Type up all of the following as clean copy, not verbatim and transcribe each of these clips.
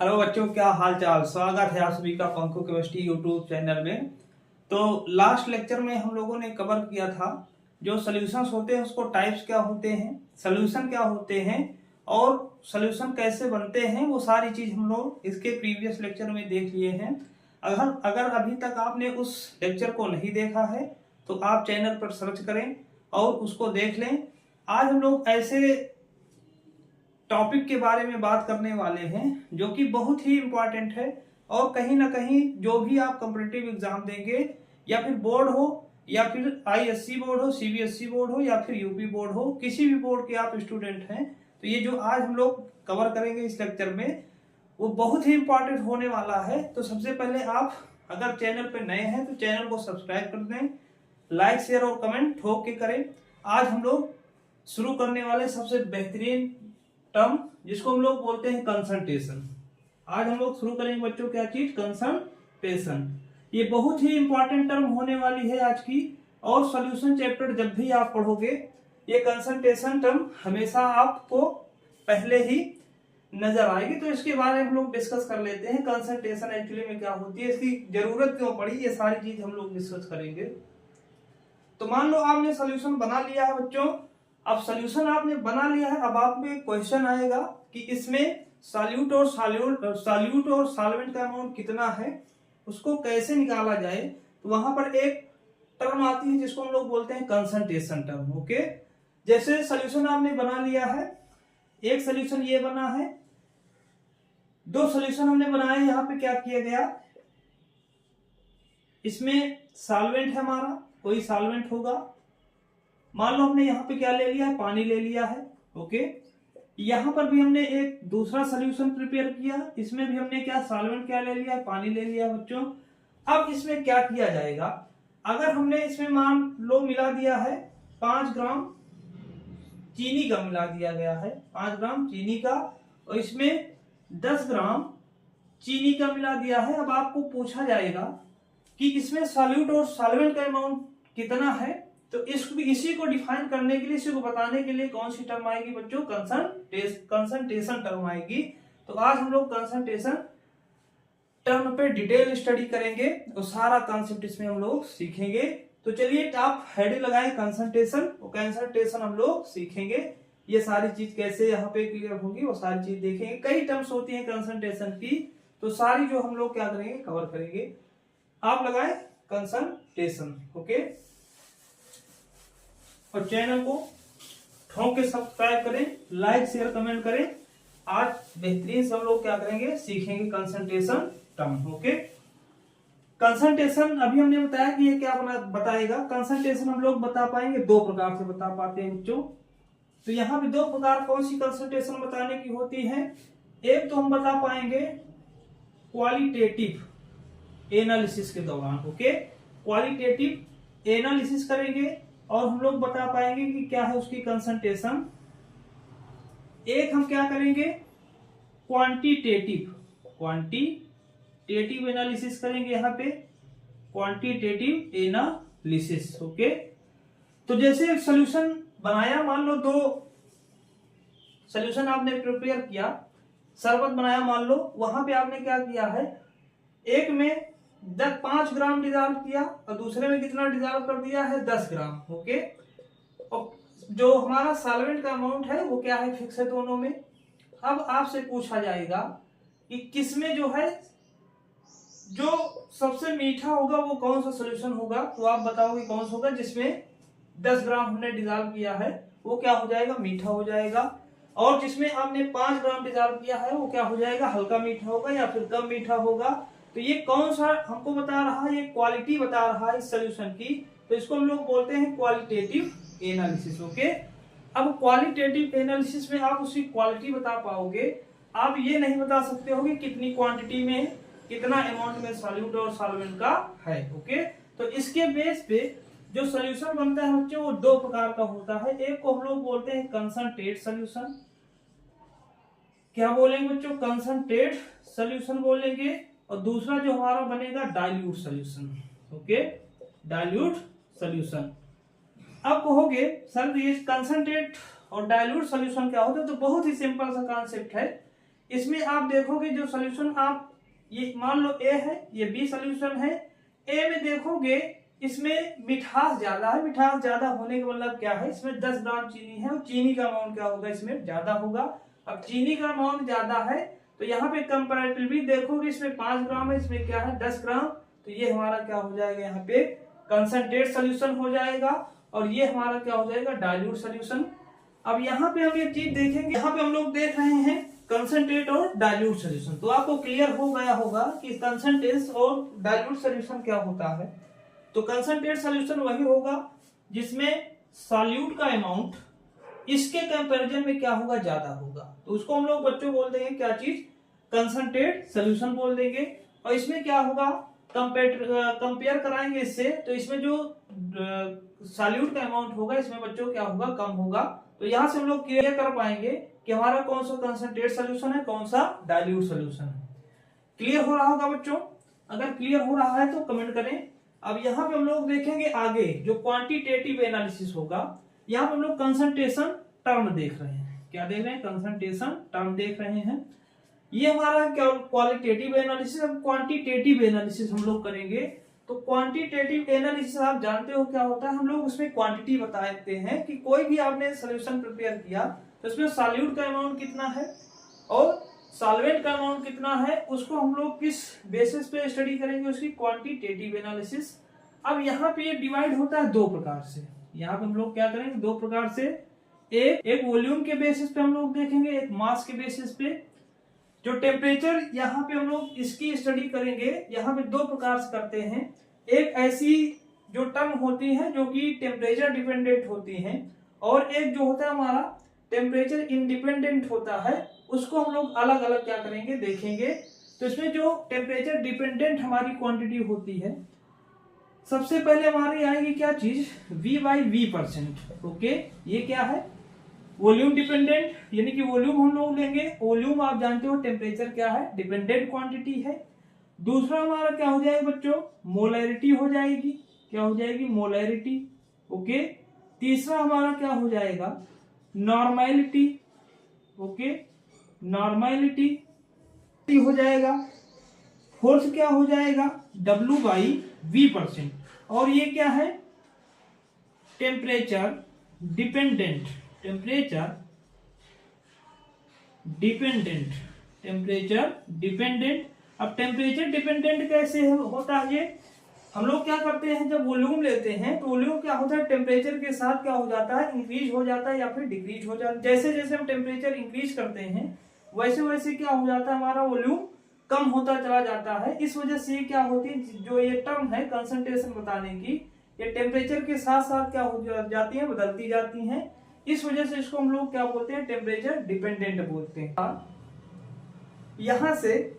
Hello बच्चों, क्या हाल चाल। स्वागत है आप सभी का पंखो केमिस्ट्री यूट्यूब चैनल में। तो लास्ट लेक्चर में हम लोगों ने कवर किया था जो सॉल्यूशंस होते हैं उसको टाइप्स क्या होते हैं, सॉल्यूशन क्या होते हैं और सॉल्यूशन कैसे बनते हैं, वो सारी चीज हम लोग इसके प्रीवियस लेक्चर में देख लिए हैं। अगर अभी तक आपने उस लेक्चर को नहीं देखा है तो आप चैनल पर सर्च करें और उसको देख लें। आज हम लोग ऐसे टॉपिक के बारे में बात करने वाले हैं जो कि बहुत ही इंपॉर्टेंट है और कहीं ना कहीं जो भी आप कॉम्पिटिटिव एग्जाम देंगे या फिर बोर्ड हो या फिर आईएससी बोर्ड हो, सीबीएसई बोर्ड हो या फिर यूपी बोर्ड हो, किसी भी बोर्ड के आप स्टूडेंट हैं तो ये जो आज हम लोग कवर करेंगे इस लेक्चर में वो बहुत ही इंपॉर्टेंट होने वाला है। तो सबसे पहले आप अगर चैनल पे नए हैं तो चैनल को सब्सक्राइब कर दें, लाइक शेयर और कमेंट ठोक के करें। आज हम लोग शुरू करने वाले सबसे बेहतरीन टर्म जिसको हम लोग बोलते हैं कंसंट्रेशन। आज हम लोग शुरू करेंगे बच्चों क्या चीज, कंसंट्रेशन। ये बहुत ही इंपॉर्टेंट टर्म होने वाली है आज की, और सॉल्यूशन चैप्टर जब भी आप पढ़ोगे ये कंसंट्रेशन टर्म हमेशा आपको पहले ही नजर आएगी। तो इसके बारे में हम लोग डिस्कस कर लेते हैं, कंसंट्रेशन एक्चुअली में क्या होती है, इसकी जरूरत क्यों पड़ी, ये सारी चीज हम लोग डिस्कस करेंगे। तो मान लो आपने सॉल्यूशन बना लिया है बच्चों। अब सॉल्यूशन आपने बना लिया है, अब आप में क्वेश्चन आएगा कि इसमें सॉल्यूट और सॉल्वेंट का अमाउंट कितना है, उसको कैसे निकाला जाए। तो वहां पर एक टर्म आती है जिसको हम लोग बोलते हैं कंसंट्रेशन टर्म। ओके, जैसे सॉल्यूशन आपने बना लिया है, एक सॉल्यूशन ये बना है, दो सॉल्यूशन हमने बनाए। यहाँ पे क्या किया गया, इसमें सॉल्वेंट है हमारा, कोई सॉल्वेंट होगा। मान लो हमने यहाँ पे क्या ले लिया है, पानी ले लिया है। ओके, यहाँ पर भी हमने एक दूसरा सॉल्यूशन प्रिपेयर किया, इसमें भी हमने क्या सॉल्वेंट क्या ले लिया है, पानी ले लिया बच्चों। अब इसमें क्या किया जाएगा, अगर हमने इसमें मान लो मिला दिया है 5 ग्राम चीनी का, मिला दिया गया है 5 ग्राम चीनी का, और इसमें 10 ग्राम चीनी का मिला दिया है। अब आपको पूछा जाएगा कि इसमें सॉल्यूट और सॉल्वेंट का अमाउंट कितना है। तो इसी को डिफाइन करने के लिए, इसी को बताने के लिए कौन सी टर्म आएगी बच्चों, कंसंट्रेशन टर्म आएगी। तो आज हम लोग कंसंट्रेशन टर्म पे डिटेल स्टडी करेंगे और सारा कॉन्सेप्ट इसमें हम लोग सीखेंगे। तो चलिए आप हेड लगाए कंसंट्रेशन, और कंसंट्रेशन हम लोग सीखेंगे। ये सारी चीज कैसे यहाँ पे क्लियर होगी वो सारी चीज देखेंगे। कई टर्म्स होती है कंसंट्रेशन की, तो सारी जो हम लोग क्या करेंगे, कवर करेंगे। आप लगाए कंसंट्रेशन। ओके, और चैनल को ठोक के सब्सक्राइब करें, लाइक शेयर कमेंट करें। आज बेहतरीन सब लोग क्या करेंगे, सीखेंगे कंसंट्रेशन टर्म। ओके, कंसंट्रेशन अभी हमने बताया कि ये क्या बताएगा। कंसंट्रेशन हम लोग बता पाएंगे, दो प्रकार से बता पाते हैं बच्चों। तो यहाँ पे दो प्रकार कौन सी कंसंट्रेशन बताने की होती है। एक तो हम बता पाएंगे क्वालिटेटिव एनालिसिस के दौरान। ओके, क्वालिटेटिव एनालिसिस करेंगे और हम लोग बता पाएंगे कि क्या है उसकी कंसंट्रेशन। एक हम क्या करेंगे, क्वांटिटेटिव एनालिसिस करेंगे, यहाँ पे क्वांटिटेटिव एनालिसिस। ओके, तो जैसे एक सॉल्यूशन बनाया, मान लो दो सॉल्यूशन आपने प्रिपेयर किया, शरबत बनाया मान लो, वहां पे आपने क्या किया है, एक में 5 ग्राम डिजॉल्व किया और दूसरे में कितना डिजॉल्व कर दिया है, 10 ग्राम। ओके, और जो हमारा सॉल्वेंट का अमाउंट है वो क्या है, फिक्स है दोनों में। अब आपसे पूछा जाएगा कि किसमें जो है जो सबसे मीठा होगा वो कौन सा सॉल्यूशन होगा। तो आप बताओगे कौन सा होगा, जिसमें 10 ग्राम हमने डिजॉल्व किया है वो क्या हो जाएगा, मीठा हो जाएगा। और जिसमें आपने 5 ग्राम डिजॉल्व किया है वो क्या हो जाएगा, हल्का मीठा होगा या फिर कम मीठा होगा। तो ये कौन सा हमको बता रहा है, ये क्वालिटी बता रहा है इस सॉल्यूशन की। तो इसको हम लोग बोलते हैं क्वालिटेटिव एनालिसिस। ओके, अब क्वालिटेटिव एनालिसिस में आप उसकी क्वालिटी बता पाओगे, आप ये नहीं बता सकते हो कि कितनी क्वांटिटी में, कितना अमाउंट में सॉल्यूट और सॉल्वेंट का है। ओके, तो इसके बेस पे जो सॉल्यूशन बनता है बच्चों वो दो प्रकार का होता है। एक को हम लोग बोलते हैं कंसंट्रेट सॉल्यूशन। क्या बोलेंगे बच्चों, कंसंट्रेट सॉल्यूशन बोलेंगे। और दूसरा जो हमारा बनेगा dilute solution. Okay, dilute solution. अब कहोगे सर ये कंसंट्रेट और डाइल्यूट सॉल्यूशन क्या होता है, तो बहुत ही सिंपल सा कॉन्सेप्ट है। इसमें आप देखोगे जो सोल्यूशन आप ये मान लो ए है, ये बी सोल्यूशन है। ए में देखोगे इसमें मिठास ज्यादा है, मिठास ज्यादा होने का मतलब क्या है, इसमें 10 ग्राम चीनी है और चीनी का अमाउंट क्या होगा, इसमें ज्यादा होगा। अब चीनी का अमाउंट ज्यादा है तो यहाँ पे कंपैरेटिवली देखोगे इसमें 5 ग्राम है, इसमें क्या है 10 ग्राम, तो ये हमारा क्या हो जाएगा, यहाँ पे कंसंट्रेट सोल्यूशन हो जाएगा और ये हमारा क्या हो जाएगा, डाइल्यूट सोल्यूशन। अब यहाँ पे हम ये चीज देखेंगे, यहाँ पे हम लोग देख रहे हैं कंसंट्रेट और डाइल्यूट सोल्यूशन, तो आपको क्लियर हो गया होगा कि कंसंट्रेट और डाइल्यूट सोल्यूशन क्या होता है। तो कंसंट्रेट सोल्यूशन वही होगा जिसमें सॉल्यूट का अमाउंट इसके कंपैरिजन में क्या होगा, ज्यादा होगा, तो उसको हम लोग बच्चों बोल देंगे क्या चीज, कंसंट्रेट सोल्यूशन बोल देंगे। और इसमें क्या होगा, कंपेयर कराएंगे इससे, तो इसमें जो सॉल्यूट का अमाउंट होगा इसमें बच्चों क्या होगा, कम होगा। तो यहाँ से हम लोग क्लियर कर पाएंगे कि हमारा कौन सा कंसंट्रेट सोल्यूशन है, कौन सा डाइल्यूट सोल्यूशन है। क्लियर हो रहा होगा बच्चों, अगर क्लियर हो रहा है तो कमेंट करें। अब यहाँ पे हम लोग देखेंगे आगे जो क्वांटिटेटिव एनालिसिस होगा, यहाँ पे हम लोग कंसंट्रेशन टर्म देख रहे हैं, क्या देख रहे हैं, कंसंट्रेशन टर्म देख रहे हैं। ये हमारा क्या क्वालिटेटिव एनालिसिस। अब क्वांटिटेटिव एनालिसिस हम लोग करेंगे, तो क्वांटिटेटिव एनालिसिस आप जानते हो क्या होता है, हम लोग उसमें क्वांटिटी बताते हैं कि कोई भी आपने सोल्यूशन प्रिपेयर किया तो उसमें सॉल्यूट का अमाउंट कितना है और सॉल्वेंट का अमाउंट कितना है, उसको हम लोग किस बेसिस पे स्टडी करेंगे, उसकी क्वांटिटेटिव एनालिसिस। अब यहाँ पे ये डिवाइड होता है दो प्रकार से, यहाँ पे हम लोग क्या करेंगे, दो प्रकार से, एक वॉल्यूम के बेसिस पे हम लोग देखेंगे, एक मास के बेसिस पे। जो टेम्परेचर यहाँ पे हम लोग इसकी स्टडी करेंगे, यहाँ पे दो प्रकार से करते हैं। एक ऐसी जो टर्म होती है जो कि टेम्परेचर डिपेंडेंट होती है, और एक जो होता है हमारा टेम्परेचर इंडिपेंडेंट होता है, उसको हम लोग अलग अलग क्या करेंगे, देखेंगे। तो इसमें जो टेम्परेचर डिपेंडेंट हमारी क्वांटिटी होती है, सबसे पहले हमारी आएगी क्या चीज, V/V%। ओके, ये क्या है, वॉल्यूम डिपेंडेंट, यानी कि वॉल्यूम हम लोग लेंगे। वॉल्यूम आप जानते हो टेम्परेचर क्या है, डिपेंडेंट क्वांटिटी है। दूसरा हमारा क्या हो जाएगा बच्चों, मोलैरिटी हो जाएगी, क्या हो जाएगी, मोलैरिटी। ओके, तीसरा हमारा क्या हो जाएगा, नॉर्मैलिटी। ओके, नॉर्मैलिटी हो जाएगा। फोर्थ क्या हो जाएगा, W/V%। और ये क्या है, temperature dependent, temperature dependent, temperature dependent. अब टेम्परेचर डिपेंडेंट कैसे होता है, ये हम लोग क्या करते हैं, जब वॉल्यूम लेते हैं तो वॉल्यूम क्या होता है, टेम्परेचर के साथ क्या हो जाता है, इंक्रीज हो जाता है या फिर डिक्रीज हो जाता है। जैसे जैसे हम टेम्परेचर इंक्रीज करते हैं वैसे वैसे क्या हो जाता है, हमारा वॉल्यूम कम होता चला जाता है। इस वजह से क्या होती है, जो ये टर्म है कंसंट्रेशन बताने की, ये टेम्परेचर के साथ साथ क्या हो जाती है, बदलती जाती है। इस वजह से इसको हम लोग क्या बोलते हैं, टेम्परेचर डिपेंडेंट बोलते हैं। यहाँ से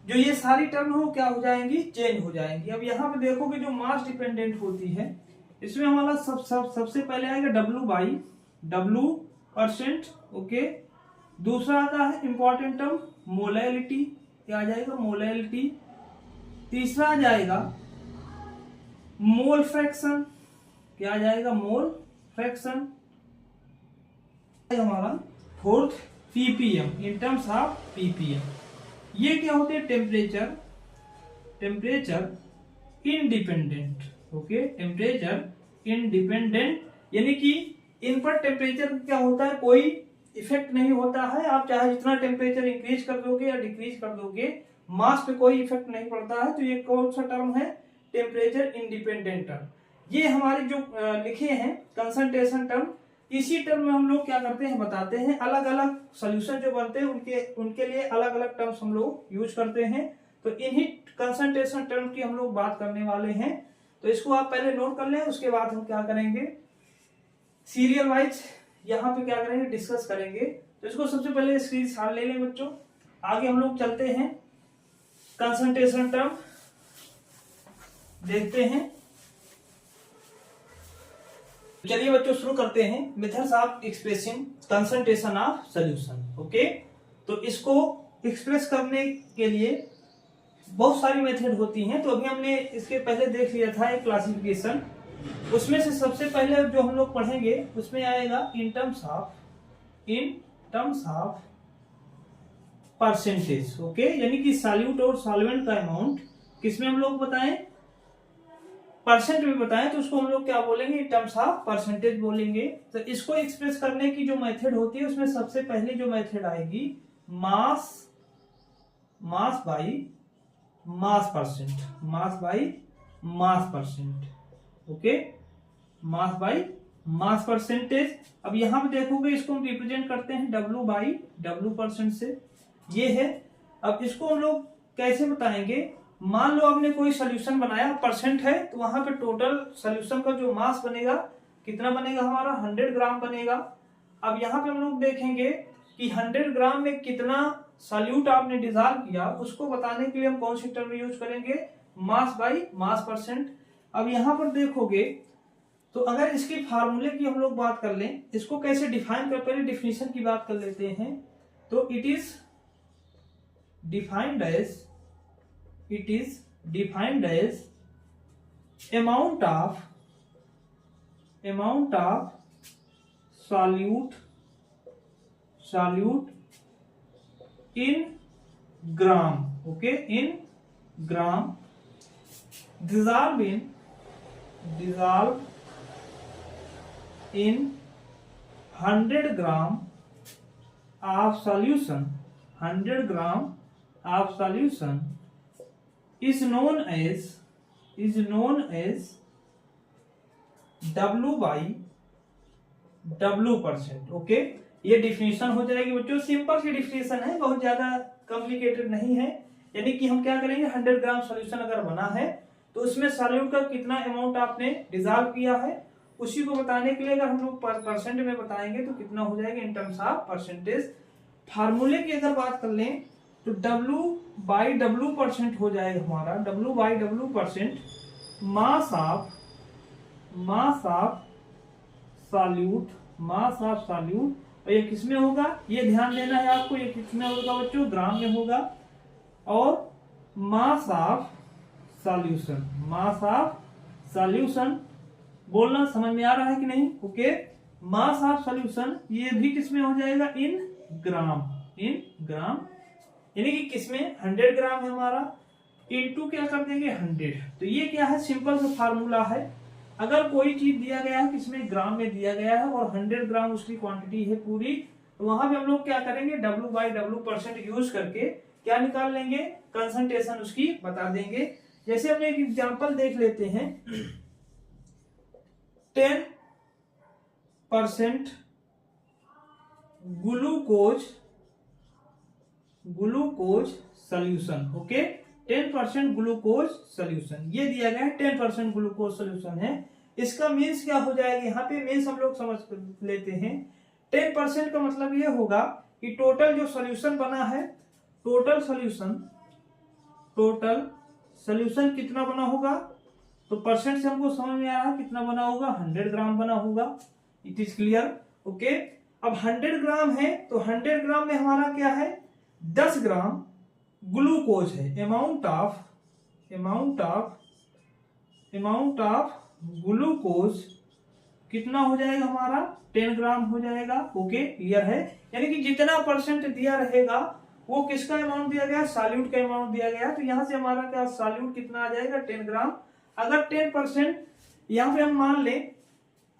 जो ये सारी टर्म हो क्या हो जाएंगी, चेंज हो जाएंगी। अब यहाँ पे देखोगे जो मास डिपेंडेंट होती है, इसमें हमारा सबसे पहले आएगा W/W%। ओके, दूसरा आता है इंपॉर्टेंट टर्म मोलैलिटी, क्या आ जाएगा, मोलैलिटी। तीसरा आ जाएगा मोल फ्रैक्शन, क्या आ जाएगा, मोल फ्रैक्शन। हमारा fourth ppm, in terms of ppm। ये क्या होते हैं, temperature, temperature independent. Okay, temperature independent, यानी कि इन पर टेम्परेचर क्या होता है, कोई इफेक्ट नहीं होता है। आप चाहे जितना टेम्परेचर इंक्रीज कर दोगे या डिक्रीज कर दोगे, मास पे कोई इफेक्ट नहीं पड़ता है। तो ये कौन सा टर्म है, टेम्परेचर इंडिपेंडेंट टर्म। ये हमारे जो लिखे हैं कंसंट्रेशन टर्म, इसी टर्म में हम लोग क्या करते हैं, बताते हैं। अलग अलग सोल्यूशन जो बनते हैं उनके लिए अलग अलग टर्म्स हम लोग यूज करते हैं। तो इन्हीं कंसंट्रेशन टर्म की हम लोग बात करने वाले हैं, तो इसको आप पहले नोट कर लें। उसके बाद हम क्या करेंगे, सीरियल वाइज यहाँ पे क्या करेंगे, डिस्कस करेंगे। तो इसको सबसे पहले स्क्रीन शॉट ले लें बच्चों। आगे हम लोग चलते हैं, कंसंट्रेशन टर्म देखते हैं। चलिए बच्चों शुरू करते हैं, methods of expressing concentration of solution. Okay, तो इसको एक्सप्रेस करने के लिए बहुत सारी मेथड होती हैं। तो अभी हमने इसके पहले देख लिया था एक क्लासिफिकेशन, उसमें से सबसे पहले जो हम लोग पढ़ेंगे उसमें आएगा इन टर्म्स ऑफ परसेंटेज। ओके, यानी कि सॉल्यूट और सॉल्वेंट का अमाउंट किसमें हम लोग बताएं, परसेंट में बताएं, तो उसको हम लोग क्या बोलेंगे, इन टर्म्स ऑफ परसेंटेज बोलेंगे। तो इसको एक्सप्रेस करने की जो मेथड होती है उसमें सबसे पहले जो मेथड आएगी mass by mass percent, mass by mass percent. Okay, mass by mass percentage. अब यहां पे देखोगे इसको हम रिप्रेजेंट करते हैं W बाई W परसेंट से, ये है। अब इसको हम लोग कैसे बताएंगे, मान लो आपने कोई सोल्यूशन बनाया, परसेंट है, तो वहां पे टोटल सोल्यूशन का जो मास बनेगा कितना बनेगा हमारा 100 ग्राम बनेगा। अब यहाँ पे हम लोग देखेंगे कि 100 ग्राम में कितना सॉल्यूट आपने डिजॉल्व किया, उसको बताने के लिए हम कौन सी टर्म यूज करेंगे, मास बाई मास परसेंट। अब यहाँ पर देखोगे तो अगर इसके फार्मूले की हम लोग बात कर लें, इसको कैसे डिफाइन कर, पहले डिफिनीशन की बात कर लेते हैं। तो it is defined as amount of solute in gram, okay, in gram, dissolve in 100 gram of solution, 100 gram of solution is known as W by W percent. Okay, ये डिफिनेशन हो जाएगी बच्चों, सिंपल सी डिफिनेशन है, बहुत ज्यादा complicated नहीं है। यानी कि हम क्या करेंगे, 100 ग्राम सॉल्यूशन अगर बना है तो उसमें सॉल्यूट का कितना अमाउंट आपने डिजॉल्व किया है, उसी को बताने के लिए अगर हम लोग परसेंट में बताएंगे तो कितना हो जाएगा इन टर्म्स ऑफ परसेंटेज। फार्मूले की अगर बात कर लें तो W बाई W परसेंट हो जाएगा हमारा, W by W percent mass of solute, और ये किसमें होगा, ये ध्यान देना है आपको, ये किसमें होगा बच्चों, ग्राम में होगा। और मास ऑफ सॉल्यूशन बोलना समझ में आ रहा है कि नहीं। ओके, मास ऑफ सॉल्यूशन ये भी किसमें हो जाएगा, इन ग्राम, यानी कि किसमें 100 ग्राम है हमारा, इनटू क्या कर देंगे 100। तो ये क्या है, सिंपल सा फार्मूला है। अगर कोई चीज दिया गया है किसमें, ग्राम में दिया गया है और 100 ग्राम उसकी क्वांटिटी है पूरी, तो वहां पे हम लोग क्या करेंगे, W by W percent use करके क्या निकाल लेंगे, कंसंट्रेशन उसकी बता देंगे। जैसे हमने एक एग्जांपल देख लेते हैं, 10% glucose solution. Okay, 10% glucose solution ये दिया गया है, 10% ग्लूकोज सोल्यूशन है। इसका मीन्स क्या हो जाएगा, यहाँ पे मीन्स हम लोग समझ लेते हैं। 10% का मतलब ये होगा कि टोटल जो सोल्यूशन बना है, टोटल सोल्यूशन कितना बना होगा, तो परसेंट से हमको समझ में आ रहा है कितना बना होगा, 100 ग्राम बना होगा। It is clear. ओके, अब 100 ग्राम है तो 100 ग्राम में हमारा क्या है, 10 ग्राम ग्लूकोज है। अमाउंट ऑफ ग्लूकोज कितना हो जाएगा हमारा, 10 ग्राम हो जाएगा। ओके, क्लियर है। यानी कि जितना परसेंट दिया रहेगा वो किसका अमाउंट दिया गया, सॉल्यूट का अमाउंट दिया गया। तो यहां से हमारा क्या सॉल्यूट कितना आ जाएगा, 10 ग्राम। अगर 10% यहां पे हम मान लें,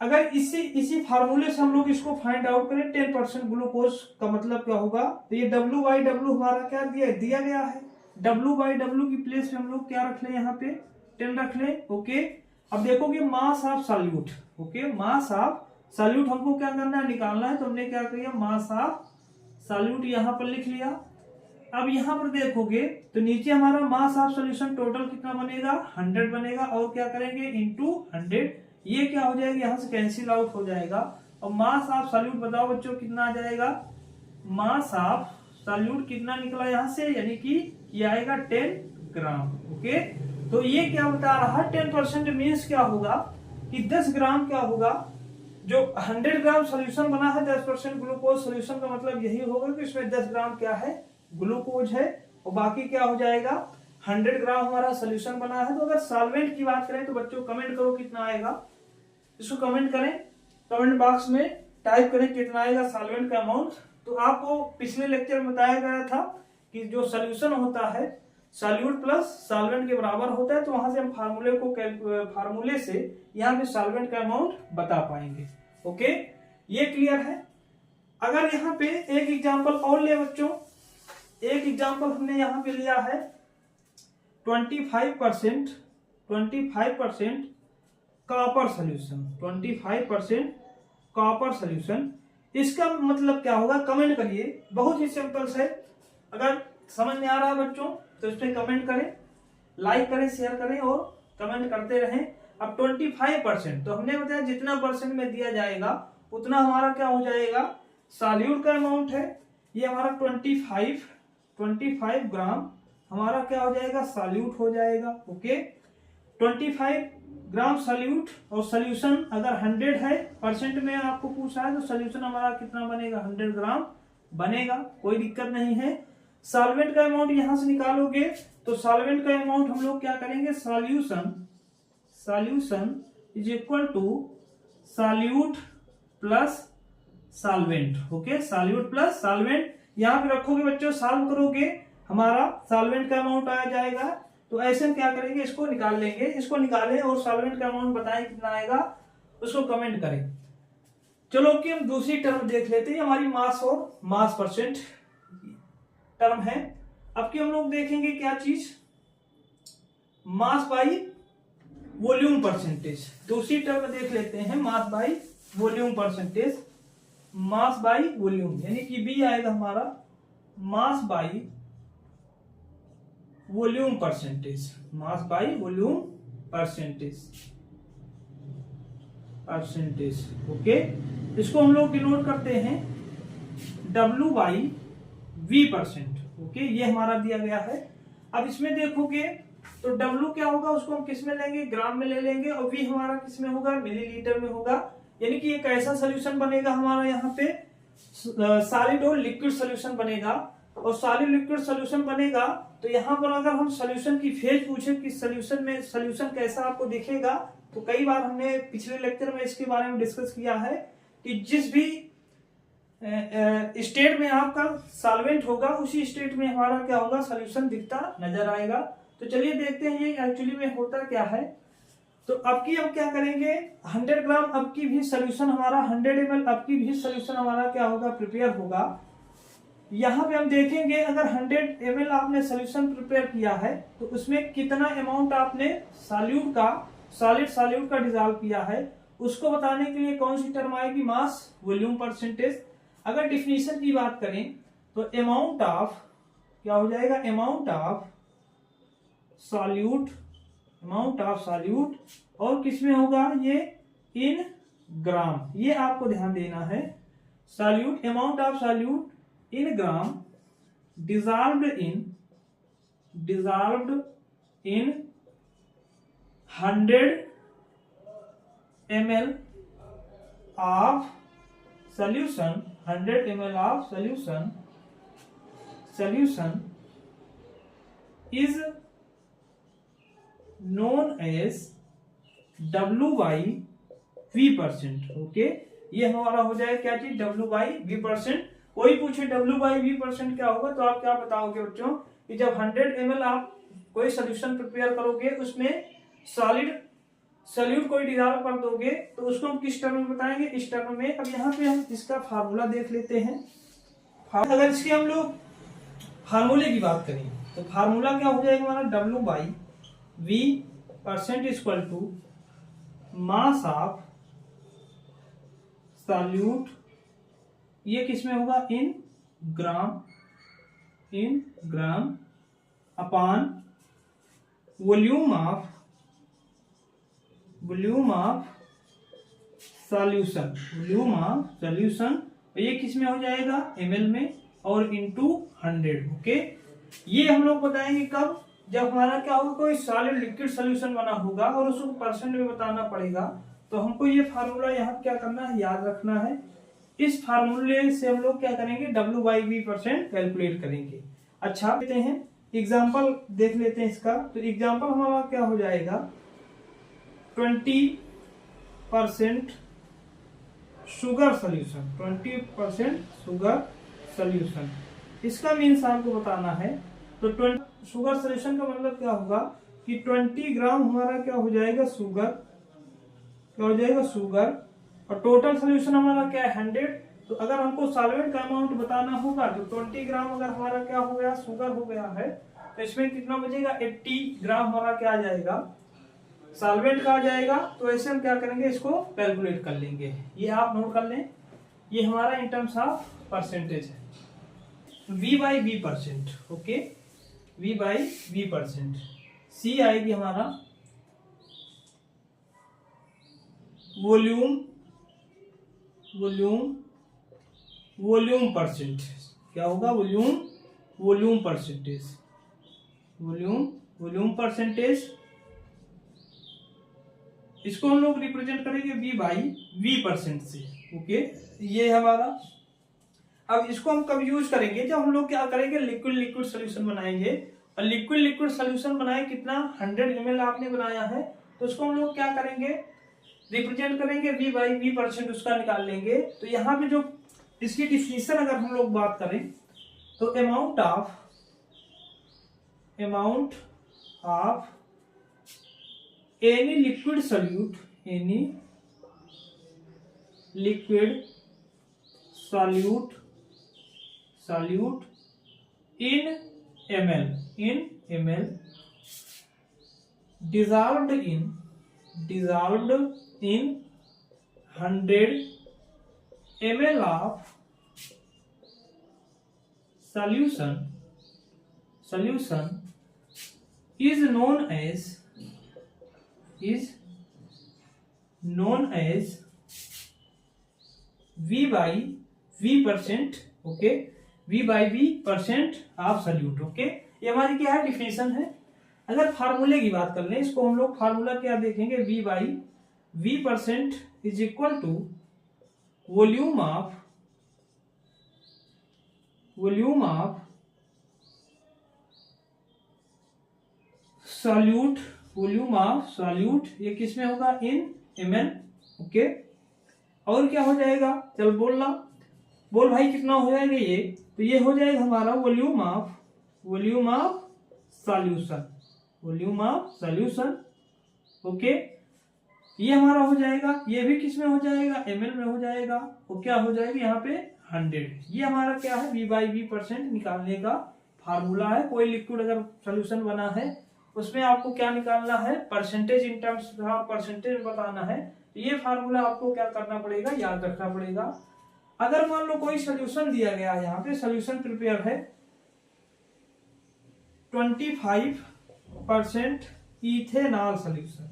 अगर इसी फार्मूले से हम लोग इसको फाइंड आउट करें, 10% ग्लूकोज का मतलब क्या होगा, तो ये W बाई W हमारा क्या दिया गया है, W बाई W की प्लेस पे हम लोग क्या रख लें, यहाँ पे 10 रख लें। ओके, अब देखोगे मास of solute. Okay, mass of solute हमको क्या करना है, निकालना है, तो हमने क्या किया, मास ऑफ सॉल्यूट यहाँ पर लिख लिया। अब यहाँ पर देखोगे तो नीचे हमारा मास ऑफ सॉल्यूशन टोटल कितना बनेगा, 100 बनेगा, और क्या करेंगे इंटू 100, ये क्या हो जाएगा, यहाँ से कैंसिल आउट हो जाएगा। और मास ऑफ सॉल्यूट बताओ बच्चों कितना आ जाएगा, मास ऑफ सॉल्यूट कितना निकला यहाँ से, यानी कि ये आएगा 10 ग्राम। ओके, तो ये क्या बता रहा है, 10% मीन्स क्या होगा कि 10 ग्राम क्या होगा, जो 100 ग्राम सोल्यूशन बना है 10% ग्लूकोज सोल्यूशन का मतलब यही होगा कि इसमें 10 ग्राम क्या है, ग्लूकोज है, और बाकी क्या हो जाएगा 100 ग्राम हमारा सोल्यूशन बना है। तो अगर सॉल्वेंट की बात करें तो बच्चों कमेंट करो कितना आएगा, इसको कमेंट करें, कमेंट बॉक्स में टाइप करें कितना आएगा सॉल्वेंट का अमाउंट। तो आपको पिछले लेक्चर में बताया गया था कि जो सोल्यूशन होता है सॉल्यूट प्लस सॉल्वेंट के बराबर होता है, तो वहां से हम फार्मूले से यहाँ पे सॉल्वेंट का अमाउंट बता पाएंगे। ओके, ये क्लियर है। अगर यहाँ पे एक एग्जांपल और ले बच्चों, एक एग्जांपल हमने यहाँ पे लिया है 25% कॉपर सोल्यूशन, 25% कॉपर सोल्यूशन। इसका मतलब क्या होगा, कमेंट करिए। बहुत ही सिंपल है, अगर समझ में आ रहा है बच्चों तो इस पे कमेंट करें, लाइक करें, शेयर करें और कमेंट करते रहें। अब 25% तो हमने बताया जितना परसेंट में दिया जाएगा उतना हमारा क्या हो जाएगा, सॉल्यूट का अमाउंट है। ये हमारा 25 ग्राम हमारा क्या हो जाएगा, सॉल्यूट हो जाएगा। ओके, 25 ग्राम सॉल्यूट, और सोल्यूशन अगर 100 है परसेंट में आपको पूछा है तो सोल्यूशन हमारा कितना बनेगा, 100 ग्राम बनेगा, कोई दिक्कत नहीं है। सॉल्वेंट का अमाउंट यहां से निकालोगे तो सॉल्वेंट का अमाउंट हम लोग क्या करेंगे, solution is equal to solute plus solvent. Okay, solute plus solvent यहां पे रखोगे बच्चों, सॉल्व करोगे हमारा सॉल्वेंट का अमाउंट आ जाएगा। तो ऐसे हम क्या करेंगे, इसको निकाल लेंगे, इसको निकालें और सॉल्वेंट का अमाउंट बताएं कितना आएगा, उसको कमेंट करें। चलो कि हम दूसरी टर्म देख लेते हैं, हमारी मास और मास परसेंट टर्म है। अब की हम लोग देखेंगे क्या चीज, मास बाई वॉल्यूम परसेंटेज। दूसरी टर्म देख लेते हैं, mass by volume percentage. Mass by volume यानी कि बी आएगा हमारा mass by volume percentage, mass by volume percentage. Okay, इसको हम लोग डिनोट करते हैं W by V percent. Okay, ये हमारा दिया गया है। अब इसमें देखोगे तो W क्या होगा, उसको हम किस में लेंगे, ग्राम में ले लेंगे, और V हमारा किस में होगा, मिलीलीटर में होगा। यानी कि एक ऐसा सोल्यूशन बनेगा हमारा यहाँ पे सॉलिड और लिक्विड सोल्यूशन बनेगा। और सॉलिड लिक्विड सोल्यूशन बनेगा तो यहाँ पर अगर हम सोल्यूशन की फेज पूछे कि सोल्यूशन कैसा आपको दिखेगा, तो कई बार हमने पिछले लेक्चर में इसके बारे में डिस्कस किया है कि जिस भी स्टेट में आपका सॉल्वेंट होगा उसी स्टेट में हमारा क्या होगा, सोल्यूशन दिखता नजर आएगा। तो चलिए देखते हैं ये एक्चुअली में होता क्या है। तो अब की हम क्या करेंगे, 100 ग्राम अब की भी सोल्यूशन हमारा, 100 ml अब की भी सोल्यूशन हमारा क्या होगा, प्रिपेयर होगा। यहाँ पे हम देखेंगे अगर 100 ml आपने सोल्यूशन प्रिपेयर किया है तो उसमें कितना अमाउंट आपने सॉल्यूट का, सॉल्यूट का डिजॉल्व किया है, उसको बताने के लिए कौन सी टर्म आएगी, मास वॉल्यूम परसेंटेज। अगर डिफिनीशन की बात करें तो अमाउंट ऑफ क्या हो जाएगा, अमाउंट ऑफ सॉल्यूट और किसमें होगा, ये इन ग्राम, ये आपको ध्यान देना है। Solute, amount of solute in gram dissolved in 100 ml of solution, 100 ml of solution is known as W by V percent. Okay, ये हमारा हो जाए क्या चीज, W by V परसेंट। कोई पूछे W by V परसेंट क्या होगा तो आप क्या बताओगे बच्चों कि जब 100 ml आप कोई सोल्यूशन प्रिपेयर करोगे उसमें सॉल्यूट कोई डिजॉल्व कर दोगे तो उसको हम किस टर्म में बताएंगे, इस टर्म में। अब यहाँ पे हम इसका फार्मूला देख लेते हैं। अगर इसके हम लोग फार्मूले की बात करें तो फार्मूला क्या हो जाएगा हमारा, W by V percent equal to mass of solute, ये किसमें होगा, in gram upon volume of solution, ये किसमें हो जाएगा, ml में, और इनटू 100। ओके, ये हम लोग बताएंगे कब, जब हमारा क्या होगा, कोई सॉलिड लिक्विड सोल्यूशन बना होगा और उसको परसेंट में बताना पड़ेगा। तो हमको ये फार्मूला यहाँ क्या करना है, याद रखना है। इस फार्मूले से हम लोग क्या करेंगे, W by V percent calculate करेंगे। अच्छा, लेते हैं एग्जाम्पल देख लेते हैं इसका। तो एग्जाम्पल हमारा क्या हो जाएगा, 20% शुगर सोल्यूशन, 20% शुगर सोल्यूशन। इसका मीन्स आपको बताना है। तो 20 शुगर सोल्यूशन का मतलब क्या होगा कि 20 ग्राम हमारा क्या हो जाएगा शुगर, क्या हो जाएगा शुगर, और टोटल सोल्यूशन हमारा क्या है 100। तो अगर हमको सॉल्वेंट का अमाउंट बताना होगा तो 20 ग्राम अगर हमारा क्या हो गया शुगर हो गया है, तो इसमें कितना बचेगा 80 ग्राम हमारा क्या आ जाएगा सॉल्वेंट का आ जाएगा। तो ऐसे हम क्या करेंगे इसको कैलकुलेट कर लेंगे। ये आप नोट कर लें, ये हमारा इन टर्म्स ऑफ परसेंटेज है, V by V percent. Okay, V by V percent. C आएगी हमारा वॉल्यूम, वॉल्यूम, वॉल्यूम परसेंट। क्या होगा volume, volume percentage, volume, volume percentage. इसको हम लोग रिप्रेजेंट करेंगे V बाई वी परसेंट से। ओके, ये हमारा। अब इसको हम कब यूज करेंगे, जब हम लोग क्या करेंगे लिक्विड लिक्विड सोल्यूशन बनाएंगे। और लिक्विड लिक्विड सोल्यूशन बनाए कितना 100 ml आपने बनाया है, तो उसको हम लोग क्या करेंगे रिप्रेजेंट करेंगे V बाई वी परसेंट, उसका निकाल लेंगे। तो यहाँ पे जो इसकी डिफिनीशन अगर हम लोग बात करें तो amount of any liquid solute, any liquid solute in ml dissolved in 100 ml of solution is known as V by V percent. Okay, V by V percent of solute. Okay, ये हमारी क्या है डिफिनेशन है। अगर फार्मूले की बात कर लें, इसको हम लोग फार्मूला क्या देखेंगे, V by V percent is equal to volume of solute, volume of solute, ये किसमें होगा इन ml। ओके, और क्या हो जाएगा, चल बोलना, बोल भाई कितना हो जाएगा ये, तो ये हो जाएगा हमारा volume of solution, volume of solution. Okay, ये हमारा हो जाएगा, ये भी किस में हो जाएगा ml में हो जाएगा। वो क्या हो जाएगा यहाँ पे 100। ये हमारा क्या है V बाई वी परसेंट निकालने का फार्मूला है। कोई लिक्विड अगर सोल्यूशन बना है उसमें आपको क्या निकालना है परसेंटेज, इन टर्म्स परसेंटेज बताना है। ये फार्मूला आपको क्या करना पड़ेगा, याद रखना पड़ेगा। अगर मान लो कोई सोल्यूशन दिया गया है, यहाँ पे सोल्यूशन प्रिपेयर है 25% ethanol solution.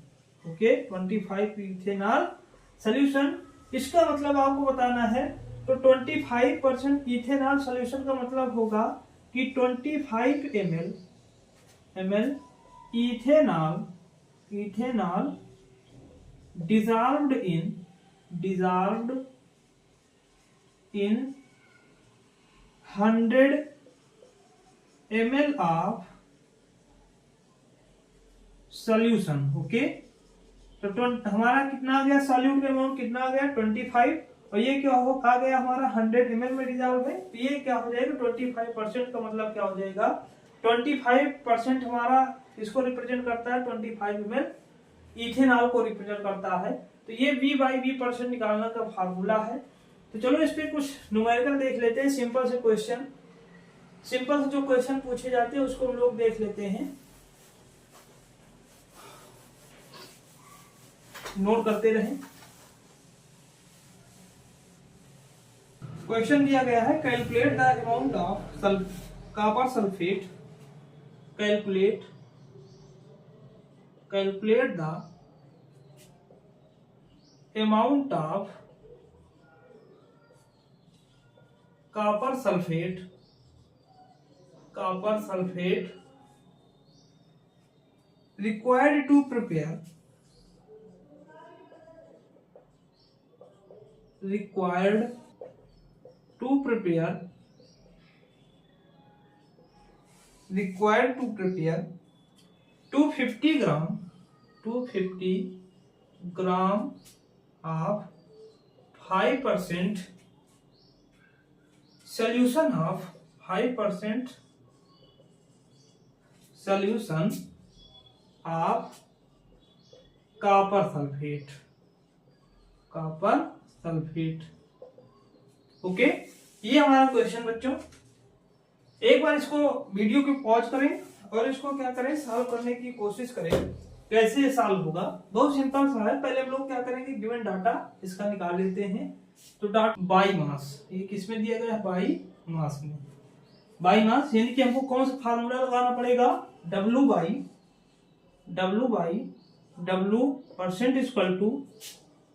Okay, 25 ethanol solution, इसका मतलब आपको बताना है। तो 25% इथेनॉल सोल्यूशन का मतलब होगा कि 25 ml ethanol dissolved in 100 ml of solution। Okay, तो हमारा कितना आ गया सॉल्यूट का अमाउंट कितना आ गया 25, और ये क्या हो आ गया हमारा 100 ml में डिजॉल्व है। तो ये क्या हो जाएगा 25% का मतलब क्या हो जाएगा 25% हमारा इसको रिप्रेजेंट करता है 25 ml इथेनॉल को रिप्रेजेंट करता है। तो ये V बाई वी परसेंट निकालने का फार्मूला है। तो चलो इस पे कुछ न्यूमेरिकल देख लेते हैं, सिंपल से क्वेश्चन, सिंपल से जो क्वेश्चन पूछे जाते हैं उसको हम लोग देख लेते हैं, नोट करते रहें। क्वेश्चन दिया गया है calculate the amount of copper sulphate, calculate the amount of copper sulfate required to prepare required to prepare 250 gram of 5% solution of 5% solution of copper sulfate, copper sulphate. Okay, ये हमारा question बच्चों। एक बार इसको video को pause करें और इसको क्या करें, सॉल्व करने की कोशिश करें। कैसे सॉल्व होगा, बहुत सिंपल सा है। पहले हम लोग क्या करेंगे, गिवन डाटा इसका निकाल लेते हैं। तो डाटा बाई मास, ये किसमें दिया गया है, बाई मास में। बाई मास यानी कि हमको कौन सा फार्मूला लगाना पड़ेगा, W by W percent equal to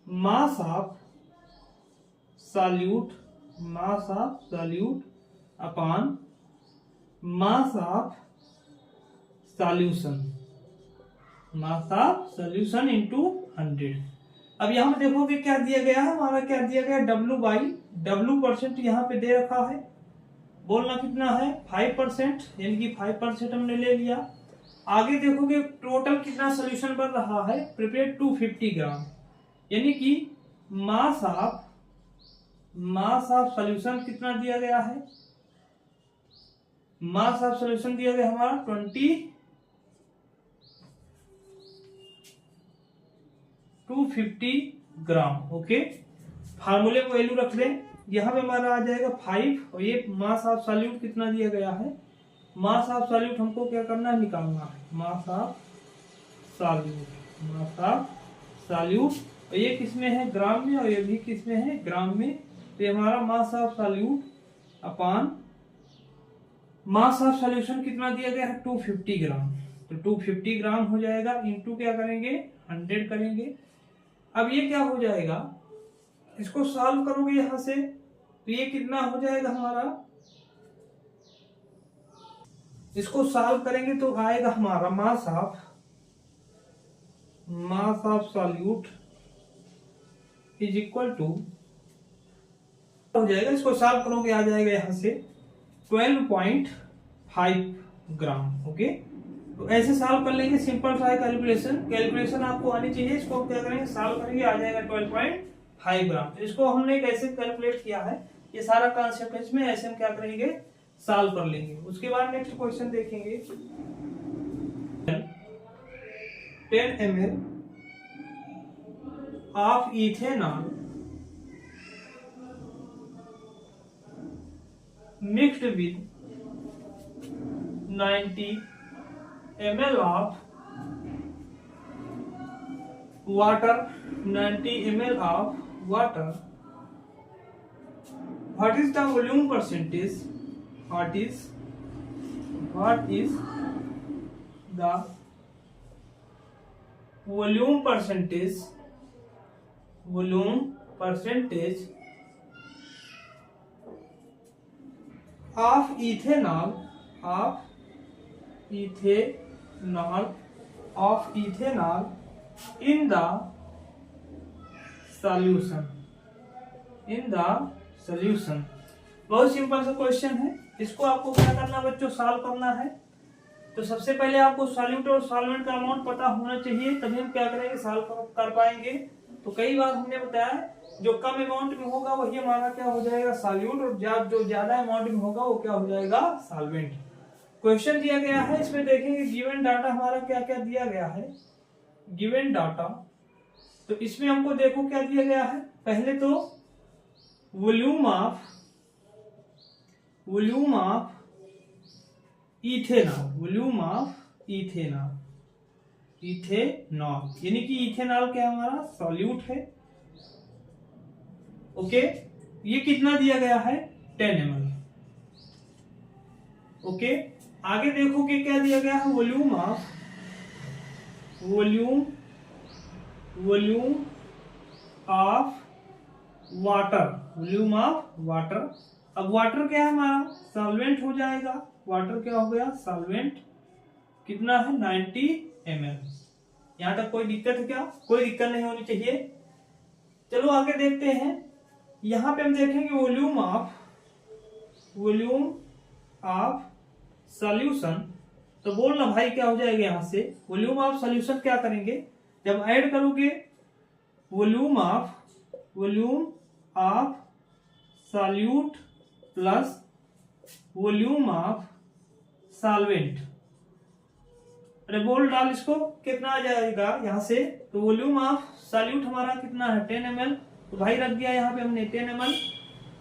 mass of solute upon mass of solution into 100। अब यहाँ पे देखोगे क्या दिया गया है हमारा, क्या दिया गया, W बाई W परसेंट यहाँ पे दे रखा है। बोलना कितना है, 5%, यानी कि 5% हमने ले लिया। आगे देखोगे टोटल कितना सोल्यूशन बन रहा है, प्रिपेयर 250 ग्राम, यानी कि मास ऑफ सोल्यूशन कितना दिया गया है, मास ऑफ सोल्यूशन दिया गया हमारा 250 ग्राम। ओके, फार्मूले को वैल्यू रख दें, यहाँ पे हमारा आ जाएगा 5, और ये मास ऑफ सॉल्यूट कितना दिया गया है, मास ऑफ सॉल्यूट हमको क्या करना है, निकालना है, मास ऑफ सॉल्यूट। और ये किसमें है, ग्राम में, और ये भी किसमें है, ग्राम में। तो ये हमारा mass of solute upon mass of solution कितना दिया गया है, 250 ग्राम। तो 250 ग्राम हो जाएगा, इंटू क्या करेंगे, 100 करेंगे। अब ये क्या हो जाएगा, इसको सॉल्व करोगे यहां से, तो ये कितना हो जाएगा हमारा, इसको सॉल्व करेंगे तो आएगा हमारा mass of solute is equal to, हो जाएगा, इसको सॉल्व करोगे आ जाएगा यहां से 12.5 ग्राम। ओके, तो ऐसे सॉल्व कर लेंगे, सिंपल सा कैलकुलेशन आपको आनी चाहिए। इसको क्या करेंगे, सॉल्व करेंगे, आ जाएगा 12.5 ग्राम। तो इसको हमने कैसे कैलकुलेट किया है, ये सारा कॉन्सेप्ट है इसमें, ऐसे हम क्या करेंगे, सॉल्व कर लेंगे। उसके बाद नेक्स्ट क्वेश्चन देखेंगे, 10 ml of ethanol mixed with 90 ml of water, 90 ml of water, what is the volume percentage, what is the volume percentage of ethanol in the solution। बहुत सिंपल सा क्वेश्चन है, इसको आपको क्या करना बच्चों, सॉल्व करना है। तो सबसे पहले आपको सॉल्यूट और सॉल्वेंट का अमाउंट पता होना चाहिए, तभी हम क्या करेंगे, सॉल्व कर पाएंगे। तो कई बार हमने बताया, जो कम अमाउंट में होगा वही हमारा क्या हो जाएगा, सॉल्यूट, और जो ज्यादा अमाउंट में होगा वो क्या हो जाएगा, सॉल्वेंट। क्वेश्चन दिया गया है, इसमें देखेंगे गिवन डाटा हमारा क्या क्या दिया गया है, गिवन डाटा। तो इसमें हमको देखो क्या दिया गया है, पहले तो वॉल्यूम ऑफ इथेनॉल, यानी कि इथेनॉल क्या हमारा सॉल्यूट है। ओके, ये कितना दिया गया है, 10 ml। ओके, आगे देखो कि क्या दिया गया है, वॉल्यूम ऑफ वाटर। अब वाटर क्या है हमारा, सॉल्वेंट हो जाएगा, वाटर क्या हो गया, सॉल्वेंट, कितना है, 90 ml। यहां तक कोई दिक्कत है क्या, कोई दिक्कत नहीं होनी चाहिए। चलो आगे देखते हैं, यहां पे हम देखेंगे वॉल्यूम ऑफ सॉल्यूशन। तो बोलना भाई क्या हो जाएगा, यहां से वॉल्यूम ऑफ सॉल्यूशन क्या करेंगे, जब ऐड करोगे volume of solute plus volume of solvent. अरे बोल डाल इसको, कितना आ जाएगा यहाँ से, तो वॉल्यूम ऑफ सॉल्यूट हमारा कितना है 10 ml, तो भाई रख दिया यहाँ पे हमने 10 ml।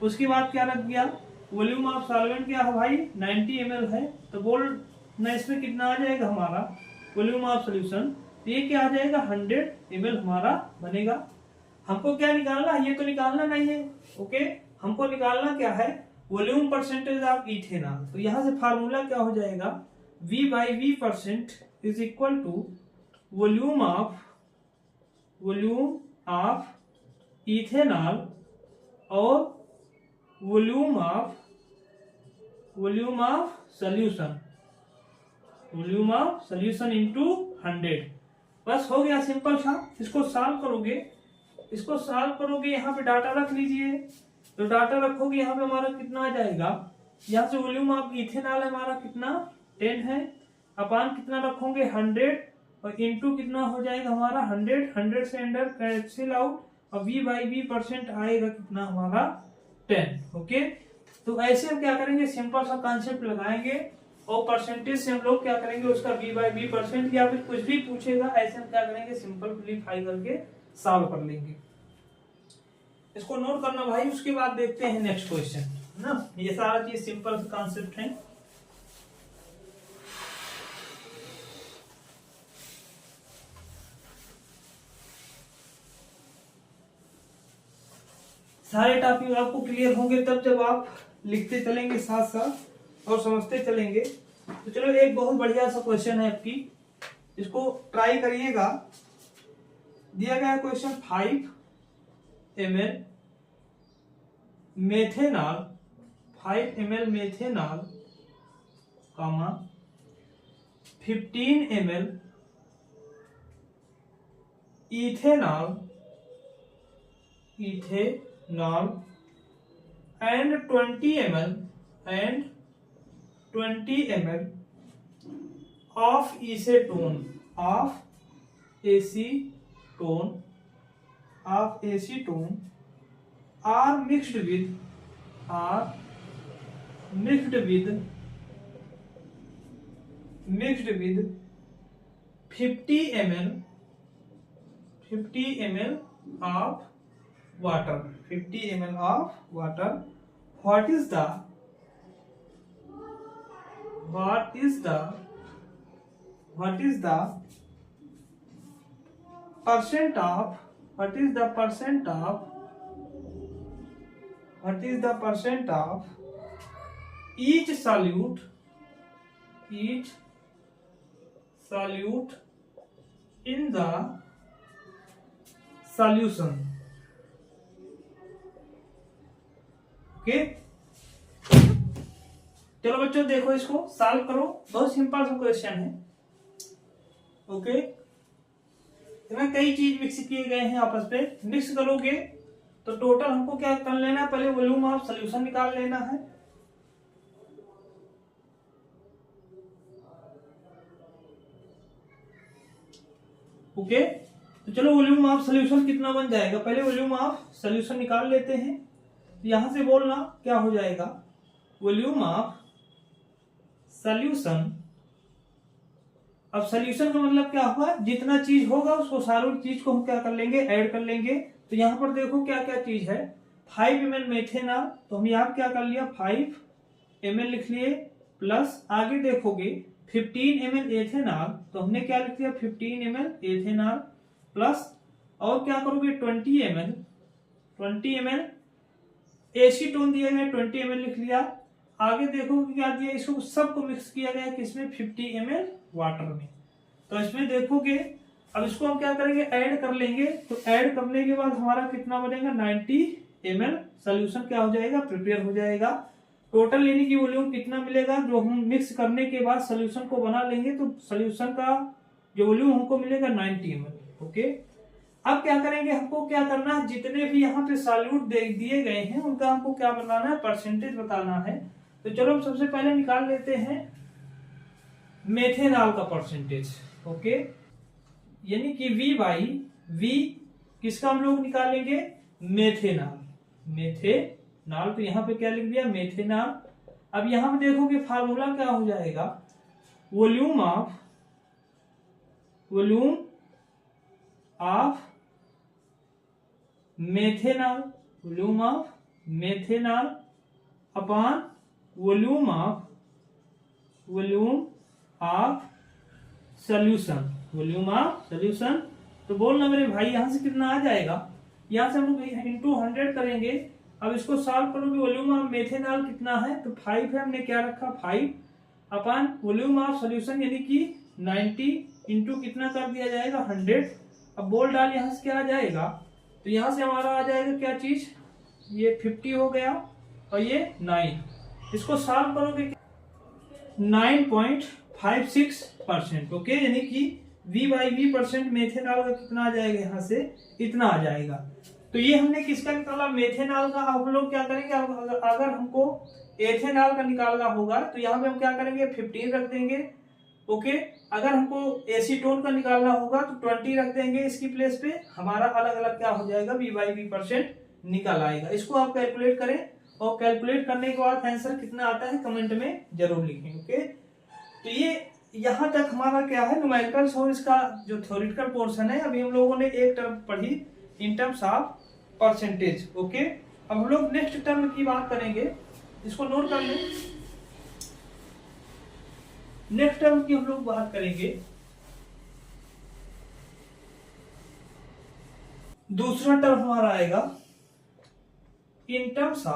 उसके बाद क्या रख दिया, वॉल्यूम ऑफ सॉल्वेंट क्या है भाई 90 ml है, तो बोल ना इसमें कितना आ जाएगा हमारा वॉल्यूम ऑफ सोल्यूशन, तो ये क्या आ जाएगा 100 ml हमारा बनेगा। हमको क्या निकालना है, ये तो निकालना नहीं है, ओके, हमको निकालना क्या है वॉल्यूम परसेंटेज ऑफ इथेनॉल। तो यहाँ से फार्मूला क्या हो जाएगा V/V% is equal to volume of ethanol और वॉल्यूम ऑफ सोल्यूशन इनटू 100। बस हो गया, सिंपल सा। इसको सॉल्व करोगे यहाँ पे डाटा रख लीजिए, तो डाटा रखोगे यहाँ पे हमारा कितना आ जाएगा, यहाँ से वॉल्यूम ऑफ इथेनॉल हमारा कितना 10 है, अपान कितना रखोगे 100 और इनटू कितना हो जाएगा हमारा 100 से अंडर कैंसिल आउट और V/V% आएगा कितना हमारा 10। ओके, तो ऐसे हम क्या करेंगे, सिंपल सा कॉन्सेप्ट लगाएंगे और परसेंटेज से हम लोग क्या करेंगे उसका V/V% या फिर कुछ भी पूछेगा ऐसे हम क्या करेंगे सिंपलीफाई करके सॉल्व कर लेंगे। इसको नोट करना भाई, उसके बाद देखते हैं नेक्स्ट क्वेश्चन, है ना। ये सारा चीज सिंपल कॉन्सेप्ट है। सारे टॉपिक आपको क्लियर होंगे तब जब आप लिखते चलेंगे साथ साथ और समझते चलेंगे। तो चलो एक बहुत बढ़िया सा क्वेश्चन है आपकी, इसको ट्राई करिएगा। दिया गया question 5 ml methanol, 5 ml methanol, 15 ml ethanol and 20 ml of acetone are mixed with 50 ml of water, 50 ml of water. What is the percent of each solute in the solution? Okay, चलो बच्चों देखो इसको solve करो, बहुत simple सा question है। Okay, इसमें कई चीज मिक्स किए गए हैं आपस में, मिक्स करोगे तो टोटल हमको क्या कर लेना है, पहले वॉल्यूम ऑफ सॉल्यूशन निकाल लेना है। ओके, तो चलो वॉल्यूम ऑफ सॉल्यूशन कितना बन जाएगा, पहले वॉल्यूम ऑफ सॉल्यूशन निकाल लेते हैं। यहां से बोलना क्या हो जाएगा, वॉल्यूम ऑफ सॉल्यूशन। अब सॉल्यूशन का मतलब क्या हुआ, जितना चीज होगा उसको सारी चीज को हम क्या कर लेंगे, ऐड कर लेंगे। तो यहाँ पर देखो क्या क्या चीज है, 5 ml मेथेनॉल, तो हम यहाँ क्या कर लिया 5 ml लिख लिए, प्लस आगे देखोगे 15 ml एथेनॉल, तो हमने क्या लिख दिया 15 ml एथेनॉल, प्लस और क्या करोगे 20 ml एसीटोन दिया गया 20 ml लिख लिया। आगे देखो क्या दिया, इसको सबको मिक्स किया गया किसमें 50 ml वाटर में। तो इसमें देखोगे अब इसको हम क्या करेंगे, ऐड कर लेंगे। तो ऐड करने के बाद हमारा कितना बनेगा 90 ml सोल्यूशन क्या हो जाएगा, प्रिपेयर हो जाएगा। टोटल यानी कि वॉल्यूम कितना मिलेगा, जो हम मिक्स करने के बाद सोल्यूशन को बना लेंगे तो सोल्यूशन का जो वॉल्यूम हमको मिलेगा 90 ml। ओके, अब क्या करेंगे, हमको क्या करना है, जितने भी यहाँ पे सॉल्यूट दिए गए हैं उनका हमको क्या बनाना है, परसेंटेज बताना है। तो चलो हम सबसे पहले निकाल लेते हैं मेथेनॉल का परसेंटेज। ओके, यानी कि V/V किसका हम लोग निकालेंगे, मेथेनॉल। तो यहाँ पे क्या लिख दिया मेथेनॉल, अब यहां पे देखोगे फार्मूला क्या हो जाएगा, volume of methanol, volume of methanol upon volume of solution, volume of solution. तो बोलना मेरे भाई यहां से कितना आ जाएगा, यहां से हम लोग इंटू 100 करेंगे। अब इसको सॉल्व करोगे, वॉल्यूम ऑफ मेथेनॉल कितना है, तो 5 है, हमने क्या रखा 5 अपॉन वॉल्यूम ऑफ सॉल्यूशन यानी कि 90 इंटू कितना कर दिया जाएगा 100। अब बोल डाल यहां से क्या आ जाएगा, तो यहां से हमारा आ जाएगा क्या चीज, ये 50 हो गया और ये 9। इसको सॉल्व करोगे 9.56%, ओके, यानी कि V/V% मेथेनॉल का कितना आ जाएगा, यहां से इतना आ जाएगा। तो ये हमने किसका निकाला, मेथेनॉल का। हम लोग क्या करेंगे, अगर हमको एथेनॉल का निकालना होगा तो यहाँ पे हम क्या करेंगे 15 रख देंगे, ओके। अगर हमको एसीटोन का निकालना होगा तो 20 रख देंगे इसकी प्लेस पे, हमारा अलग अलग क्या हो जाएगा V/V% निकल आएगा। इसको आप कैलकुलेट करें और कैलकुलेट करने के बाद आंसर कितना आता है कमेंट में जरूर लिखें, ओके। तो ये यहाँ तक हमारा क्या है न्यूमेरिकल्स और इसका जो थ्योरेटिकल पोर्शन है। अभी हम लोगों ने एक टर्म पढ़ी इन टर्म्स ऑफ परसेंटेज, ओके। अब हम लोग नेक्स्ट टर्म की बात करेंगे, इसको नोट कर लें। नेक्स्ट टर्म की हम लोग बात करेंगे, दूसरा टर्म हमारा आएगा इन टर्म्स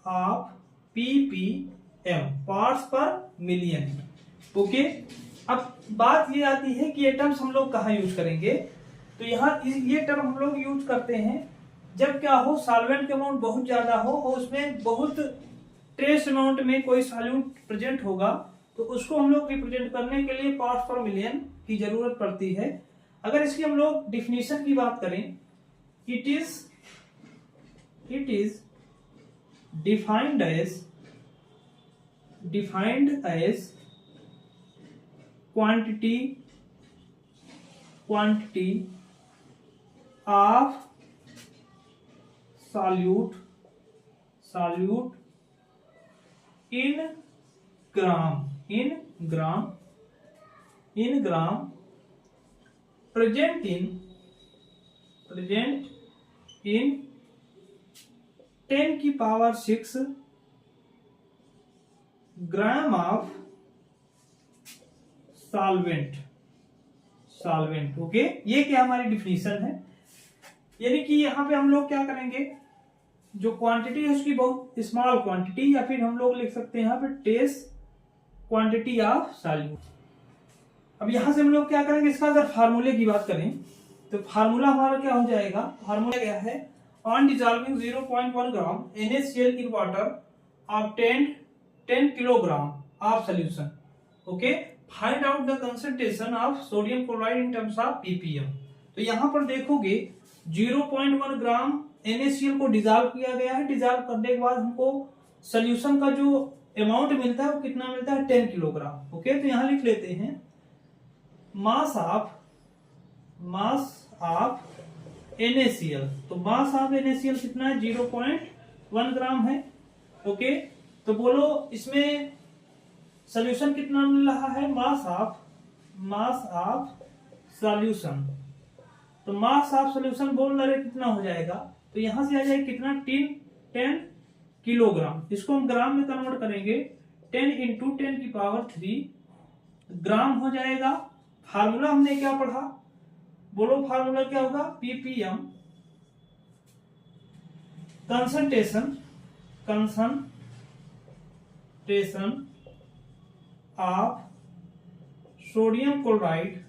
ऑफ ppm, पार्ट्स पर मिलियन, ओके। अब बात ये आती है कि ये टर्म्स हम लोग कहाँ यूज करेंगे, तो यहाँ ये टर्म हम लोग यूज करते हैं जब क्या हो, सॉल्वेंट का अमाउंट बहुत ज्यादा हो और उसमें बहुत ट्रेस अमाउंट में कोई सॉल्यूट प्रेजेंट होगा, तो उसको हम लोग रिप्रेजेंट करने के लिए पार्ट्स पर मिलियन की जरूरत पड़ती है। अगर इसकी हम लोग डिफिनीशन की बात करें, it is defined as quantity of solute in gram present in 10 की power 6 gram of solvent, okay. ये क्या हमारी डिफिनीशन है, यानी कि यहाँ पे हम लोग क्या करेंगे, जो क्वांटिटी है उसकी बहुत स्मॉल क्वांटिटी, या फिर हम लोग लिख सकते हैं यहाँ पे टेस्ट क्वांटिटी ऑफ सॉल्यूट। अब यहां से हम लोग क्या करेंगे, इसका अगर फार्मूले की बात करें तो फार्मूला हमारा क्या हो जाएगा, फार्मूला क्या है, on dissolving 0.1 gram NaCl in water obtained 10 kilogram of solution, okay. Find out the concentration of sodium chloride in terms of ppm। तो यहां पर देखोगे 0.1 ग्राम NaCl को डिजॉल्व किया गया है, डिजॉल्व करने के बाद हमको सोल्यूशन का जो अमाउंट मिलता है वो कितना मिलता है 10 किलोग्राम, ओके। तो यहां लिख लेते हैं मास ऑफ NaCl, तो मास ऑफ NaCl कितना है 0.1 ग्राम है, ओके। तो बोलो इसमें सॉल्यूशन कितना मिल रहा है, मास ऑफ सॉल्यूशन, तो मास ऑफ सॉल्यूशन बोल रहे कितना हो जाएगा, तो यहां से आ जाएगा कितना 10 किलोग्राम। इसको हम ग्राम में कन्वर्ट करेंगे, 10 इंटू 10 की पावर 3 ग्राम हो जाएगा। फार्मूला हमने क्या पढ़ा, बोलो फार्मूला क्या होगा, ppm concentration of sodium chloride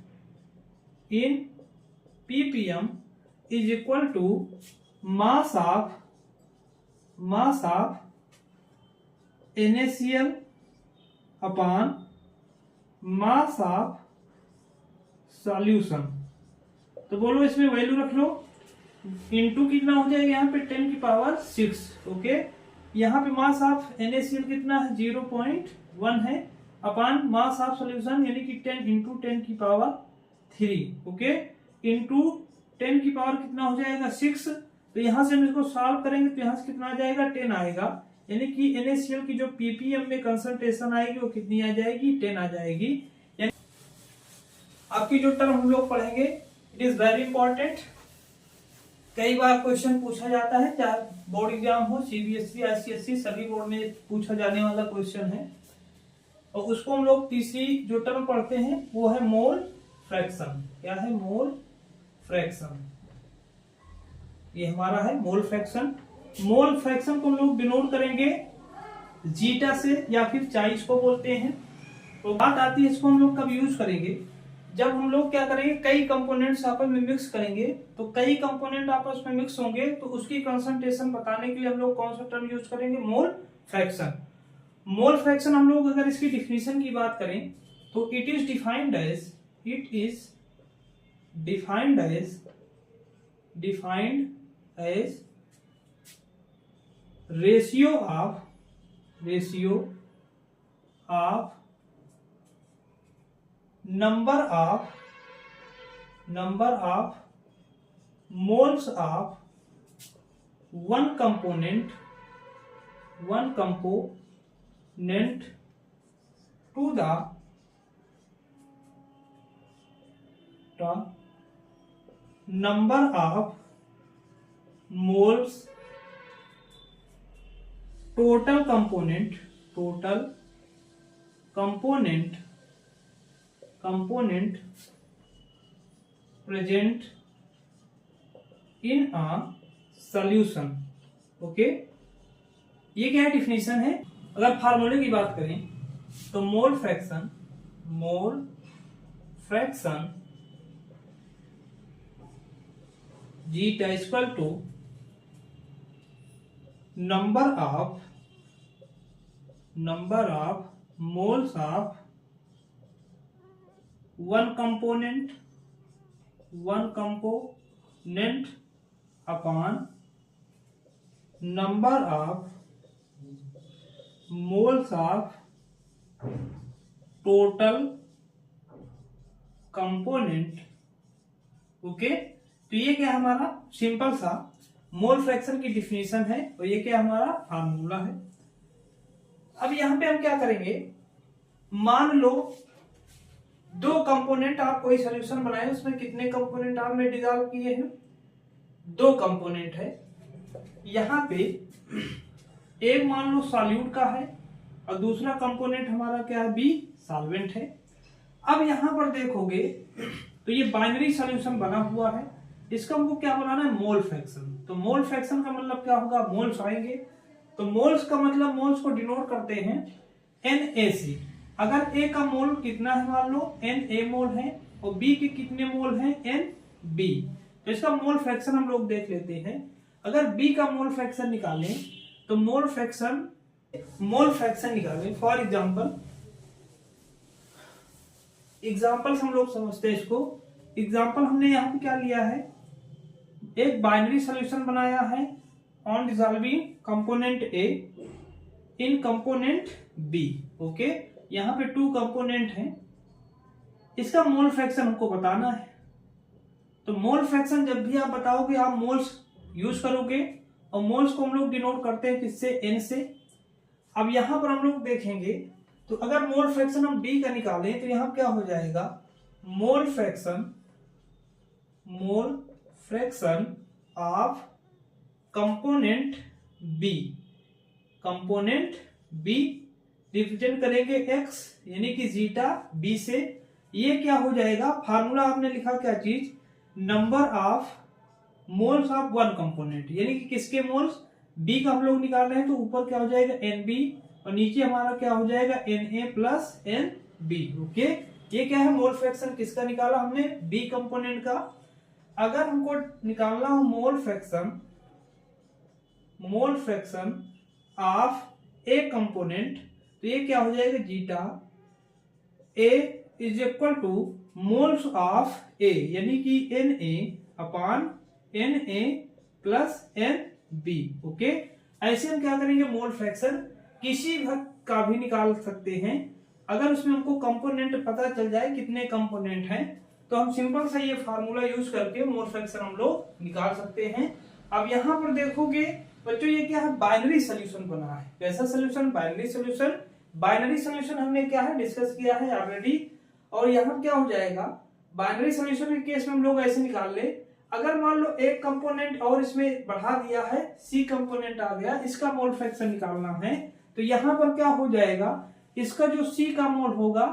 in ppm is equal to mass of NaCl upon mass of solution. तो बोलो इसमें वैल्यू रख लो, इनटू कितना हो जाएगा यहाँ पे 10 की पावर 6, ओके। यहाँ पे मास ऑफ NaCl कितना है 0.1 है, अपॉन मास ऑफ सॉल्यूशन यानी कि 10 इंटू 10 की पावर 3, ओके, इंटू 10 की पावर कितना हो जाएगा 6, तो यहाँ से हम इसको सॉल्व करेंगे तो यहाँ से कितना आ जाएगा 10 आएगा, यानी कि NaCl की जो ppm में कंसंट्रेशन आएगी वो कितनी आ जाएगी 10 आ जाएगी। यानी आपकी जो टर्म हम लोग पढ़ेंगे इट इज वेरी इंपॉर्टेंट, कई बार क्वेश्चन पूछा जाता है, चाहे बोर्ड एग्जाम हो, CBSE ICSE सभी बोर्ड में पूछा जाने वाला क्वेश्चन है। और उसको हम लोग तीसरी जो टर्म पढ़ते हैं वो है मोल फ्रैक्शन। क्या है? Mole fraction. ये हमारा है मोल फ्रैक्शन। मोल फ्रैक्शन को हम लोग डिनोट करेंगे जीटा से या फिर चाई इसको बोलते हैं। तो बात आती है इसको हम लोग कब यूज करेंगे, जब हम लोग क्या करेंगे कई कंपोनेंट्स आपस में मिक्स करेंगे। तो कई कंपोनेंट आपस में मिक्स होंगे तो उसकी कंसंट्रेशन बताने के लिए हम लोग कौन सा टर्म यूज करेंगे? Mole fraction. मोल फ्रैक्शन हम लोग अगर इसकी डिफिनीशन की बात करें तो it is defined as ratio of number of moles of one component to the number of moles total component present in a solution। Okay, ये क्या है? डिफिनीशन है। अगर फार्मूले की बात करें तो mole fraction zeta equal to number of moles of one component upon number of moles of total component। Okay, तो ये क्या हमारा सिंपल सा मोल फ्रैक्शन की डिफिनीशन है और ये क्या हमारा फार्मूला है। अब यहां पे हम क्या करेंगे, मान लो दो कंपोनेंट आप कोई सॉल्यूशन बनाए, उसमें कितने कंपोनेंट आपने डिसॉल्व किए हैं? 2 कंपोनेंट है। यहाँ पे एक मान लो सॉल्यूट का है और दूसरा कंपोनेंट हमारा क्या है? बी सॉल्वेंट है। अब यहाँ पर देखोगे तो ये बाइनरी सॉल्यूशन बना हुआ है, इसका हमको क्या बनाना है? Mole fraction. तो मोल फ्रैक्शन का मतलब क्या होगा? मोल्स आएंगे। तो मोल्स का मतलब मोल्स को डिनोट करते हैं NaC। अगर A का मोल कितना है? मान लो Na मोल है और B के कितने मोल हैं? Nb। तो इसका मोल फ्रैक्शन हम लोग देख लेते हैं। अगर B का मोल फ्रैक्शन निकालें तो मोल फ्रैक्शन निकालें। फॉर एग्जाम्पल हम लोग समझते हैं इसको। एग्जाम्पल हमने यहाँ पे क्या लिया है? एक बाइनरी सॉल्यूशन बनाया है on dissolving component A in component B। Okay, यहाँ पे 2 कंपोनेंट हैं, इसका मोल फ्रैक्शन हमको बताना है। तो मोल फ्रैक्शन जब भी आप बताओगे आप मोल्स यूज करोगे और मोल्स को हम लोग डिनोट करते हैं किससे? N से। अब यहां पर हम लोग देखेंगे तो अगर मोल फ्रैक्शन हम B का निकालें तो यहां क्या हो जाएगा? मोल fraction of component B represent करेंगे x यानी कि जीटा B से। ये क्या हो जाएगा? फार्मूला आपने लिखा क्या चीज? Number of moles of one component, यानी कि किसके मोल्स? B का हम लोग निकाल रहे हैं तो ऊपर क्या हो जाएगा? NB और नीचे हमारा क्या हो जाएगा? Na plus NB। ओके, ये क्या है? मोल फ्रैक्शन किसका निकाला हमने? B कंपोनेंट का। अगर हमको निकालना हो मोल फ्रैक्शन ऑफ A कंपोनेंट तो ये क्या हो जाएगा? Zeta A is equal two moles of A यानी कि Na upon Na plus NB। Okay, ऐसे हम क्या करेंगे? मोल फ्रैक्शन किसी भक्त का भी निकाल सकते हैं। अगर उसमें हमको कंपोनेंट पता चल जाए कितने कंपोनेंट हैं तो हम सिंपल सा ये फार्मूला यूज करके मोल फ्रैक्शन हम लोग निकाल सकते हैं। अब यहाँ पर देखोगे बच्चों ये क्या है, बाइनरी सोल्यूशन बना है। कैसा solution, binary solution. Binary solution हमने क्या है डिस्कस किया है ऑलरेडी। और यहाँ क्या हो जाएगा, बाइनरी सोल्यूशन के केस में हम लोग ऐसे निकाल ले, अगर मान लो एक कंपोनेंट और इसमें बढ़ा दिया है, सी कंपोनेंट आ गया, इसका मोल फ्रैक्शन निकालना है, तो यहाँ पर क्या हो जाएगा, इसका जो सी का मोल होगा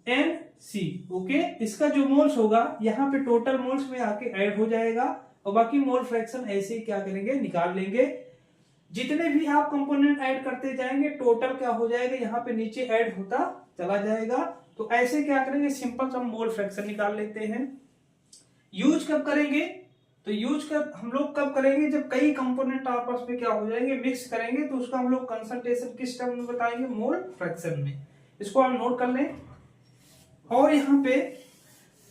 NC, ओके, इसका जो मोल्स होगा यहाँ पे टोटल मोल्स में आके ऐड हो जाएगा और बाकी मोल फ्रैक्शन ऐसे ही क्या करेंगे, निकाल लेंगे। जितने भी आप कंपोनेंट ऐड करते जाएंगे टोटल क्या हो जाएगा, यहाँ पे नीचे ऐड होता चला जाएगा। तो ऐसे क्या करेंगे, सिंपल सा मोल फ्रैक्शन निकाल लेते हैं। यूज कब करेंगे, तो यूज कब हम लोग कब करेंगे, जब कई कंपोनेंट आपस में क्या हो जाएंगे, मिक्स करेंगे, तो उसका हम लोग कंसंट्रेशन किस टर्म में बताएंगे, मोल फ्रैक्शन में। इसको आप नोट कर लें और यहाँ पे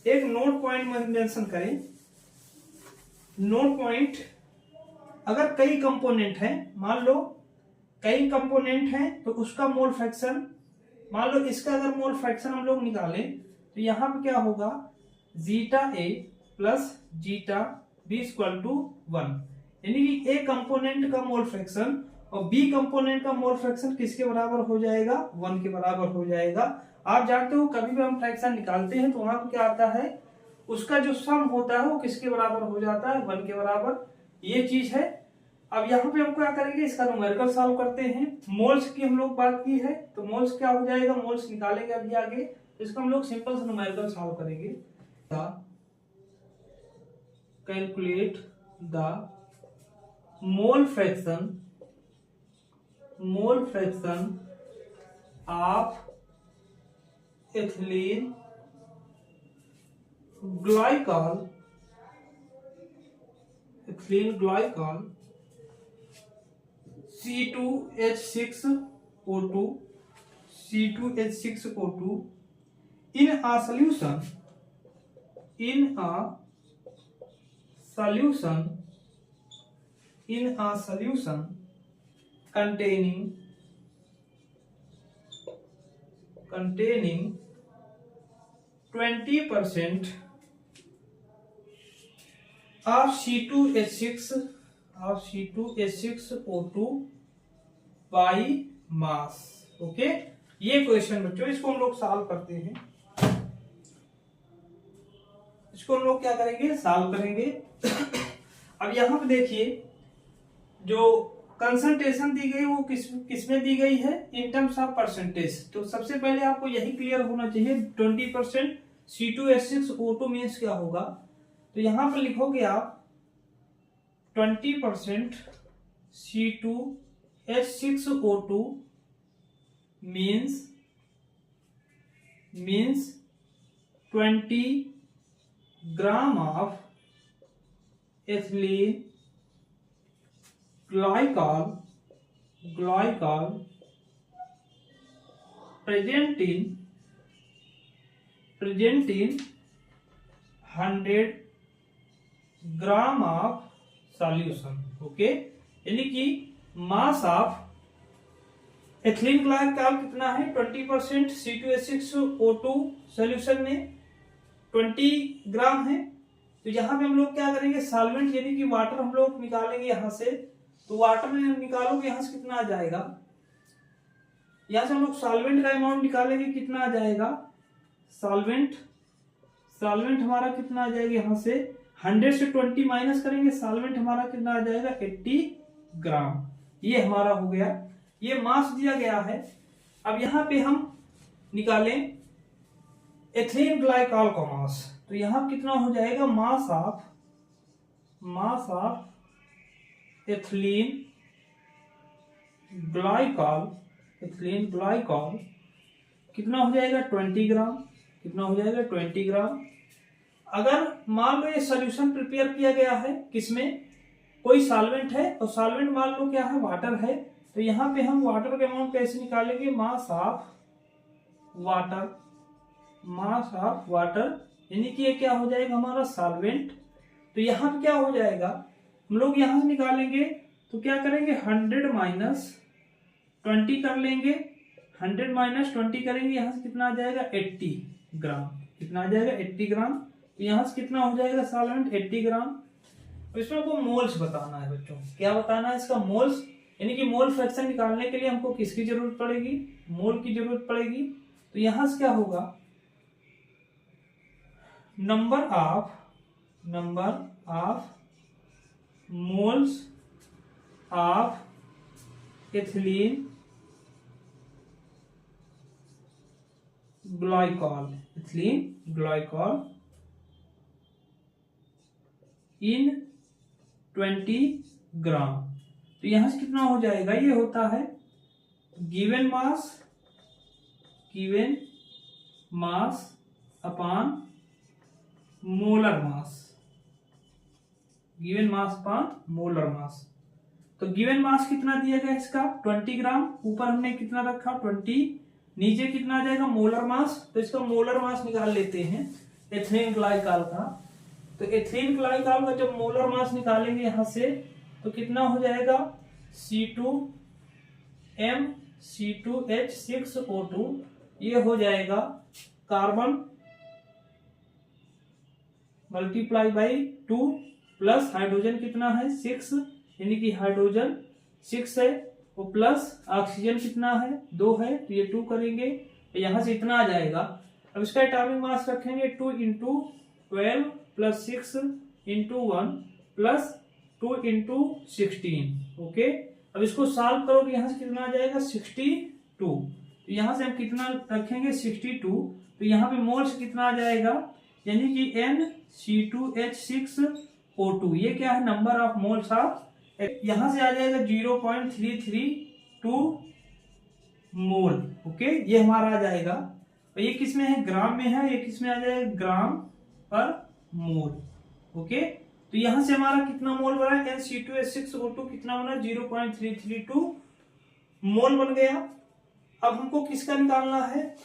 एक नोट पॉइंट मेंशन करें। नोट पॉइंट, अगर कई कंपोनेंट हैं, मान लो कई कंपोनेंट हैं, तो उसका मोल फ्रैक्शन, मान लो इसका अगर मोल फ्रैक्शन हम लोग निकालें तो यहाँ पे क्या होगा, zeta A plus zeta B equal to 1, यानी कि ए कंपोनेंट का मोल फ्रैक्शन और बी कंपोनेंट का मोल फ्रैक्शन किसके बराबर हो जाएगा, 1 के बराबर हो जाएगा। आप जानते हो कभी भी हम फ्रैक्शन निकालते हैं तो वहां पर क्या आता है, उसका जो सम होता है वो किसके बराबर हो जाता है, 1 के बराबर, ये चीज है। अब यहाँ पे हम क्या करेंगे, इसका न्यूमेरिकल सॉल्व करते हैं। मोल्स की हम लोग बात की है, तो मोल्स क्या हो जाएगा, मोल्स निकालेंगे अभी आगे, तो इसका हम लोग सिंपल से न्यूमेरिकल सॉल्व करेंगे। Calculate the mole fraction of ethylene glycol C2H6O2 in a solution containing 20% of C2H6O2 by mass। Okay, ये क्वेश्चन बच्चों, इसको हम लोग सॉल्व करते हैं। इसको हम लोग क्या करेंगे, सॉल्व करेंगे। अब यहाँ पे देखिए जो कंसंट्रेशन दी गई वो किसमें दी गई है, इन टर्म्स ऑफ परसेंटेज। तो सबसे पहले आपको यही क्लियर होना चाहिए, 20% C2H6O2 मीन्स क्या होगा, तो यहां पर लिखोगे आप 20% C2H6O2 means 20 gram of ethylene glycol present in 100 gram of solution. Okay, यानी कि मास ऑफ एथिलीन ग्लाइकॉल कितना है, 20% C2H6O2 सॉल्यूशन में 20 ग्राम है। तो यहाँ पे हम लोग क्या करेंगे, सॉल्वेंट यानी कि वाटर हम लोग निकालेंगे यहाँ से। तो वाटर में निकालोगे यहाँ से कितना आ जाएगा, यहाँ से हम लोग सॉल्वेंट का अमाउंट निकालेंगे, कितना आ जाएगा, सॉल्वेंट हमारा कितना आ जाएगा, यहाँ से 100 से 20 माइनस करेंगे, सॉल्वेंट हमारा कितना आ जाएगा, 80 ग्राम। ये हमारा हो गया, ये मास दिया गया है। अब यहाँ पे हम निकालें एथिलीन ग्लाइकॉल का मास, तो यहाँ कितना हो जाएगा, मास ऑफ एथिलीन ग्लाइकॉल कितना हो जाएगा, 20 ग्राम। कितना हो जाएगा, 20 ग्राम। अगर मान लो ये सॉल्यूशन प्रिपेयर किया गया है, किसमें, कोई सॉल्वेंट है और सॉल्वेंट मान लो क्या है, वाटर है, तो यहाँ पे हम वाटर का अमाउंट कैसे निकालेंगे, मास ऑफ वाटर, यानी कि ये क्या हो जाएगा हमारा सॉल्वेंट। तो यहाँ पे क्या हो जाएगा, हम लोग यहाँ से निकालेंगे तो क्या करेंगे, 100 माइनस 20 कर लेंगे, 100 माइनस 20 करेंगे, यहाँ से कितना आ जाएगा, 80 ग्राम। कितना आ जाएगा, 80 ग्राम। तो यहाँ से कितना हो जाएगा सॉल्वेंट, 80 ग्राम। अब इसमें हमको मोल्स बताना है बच्चों। क्या बताना है इसका? मोल्स, यानी कि मोल फ्रैक्शन निकालने के लिए हमको किसकी जरूरत पड़ेगी? मोल की जरूरत पड़ेगी। तो यहां से क्या होगा? Number of moles of ethylene glycol in 20 gram. तो यहां से कितना हो जाएगा? ये होता है given mass upon molar mass. Given mass upon molar mass. तो गिवन मास कितना दिया गया इसका? 20 ग्राम। ऊपर हमने कितना रखा? 20। नीचे कितना आ जाएगा? Molar mass. तो इसका मोलर मास निकाल लेते हैं एथिलीन ग्लाइकॉल का। तो एथिलीन ग्लाइकॉल का जब मोलर मास निकालेंगे यहां से, तो कितना हो जाएगा? C2M C2H6O2। ये हो जाएगा carbon multiply by 2 plus hydrogen कितना है? 6, यानी कि हाइड्रोजन 6 है, वो प्लस ऑक्सीजन कितना है? 2 है। तो ये 2 करेंगे तो यहां से इतना आ जाएगा। अब इसका एटॉमिक मास रखेंगे 2 × 12 प्लस 6 × 1 प्लस 2 × 16। ओके, अब इसको सॉल्व करोगे यहां से कितना आ जाएगा? 62। तो यहां से हम कितना रखेंगे? 62। तो यहाँ पे मोल्स कितना आ जाएगा? यानी कि NC2H6O2। ये क्या है? Number of moles of. यहां से आ जाएगा 0.332 मोल। ओके, ये हमारा आ जाएगा। और ये किस में है? ग्राम में है। ये किस में आ जाएगा? ग्राम पर मोल। ओके, तो यहां से हमारा कितना मोल बना? NC2H6O2 कितना बना? 0.332 मोल बन गया। अब हमको किसका निकालना है?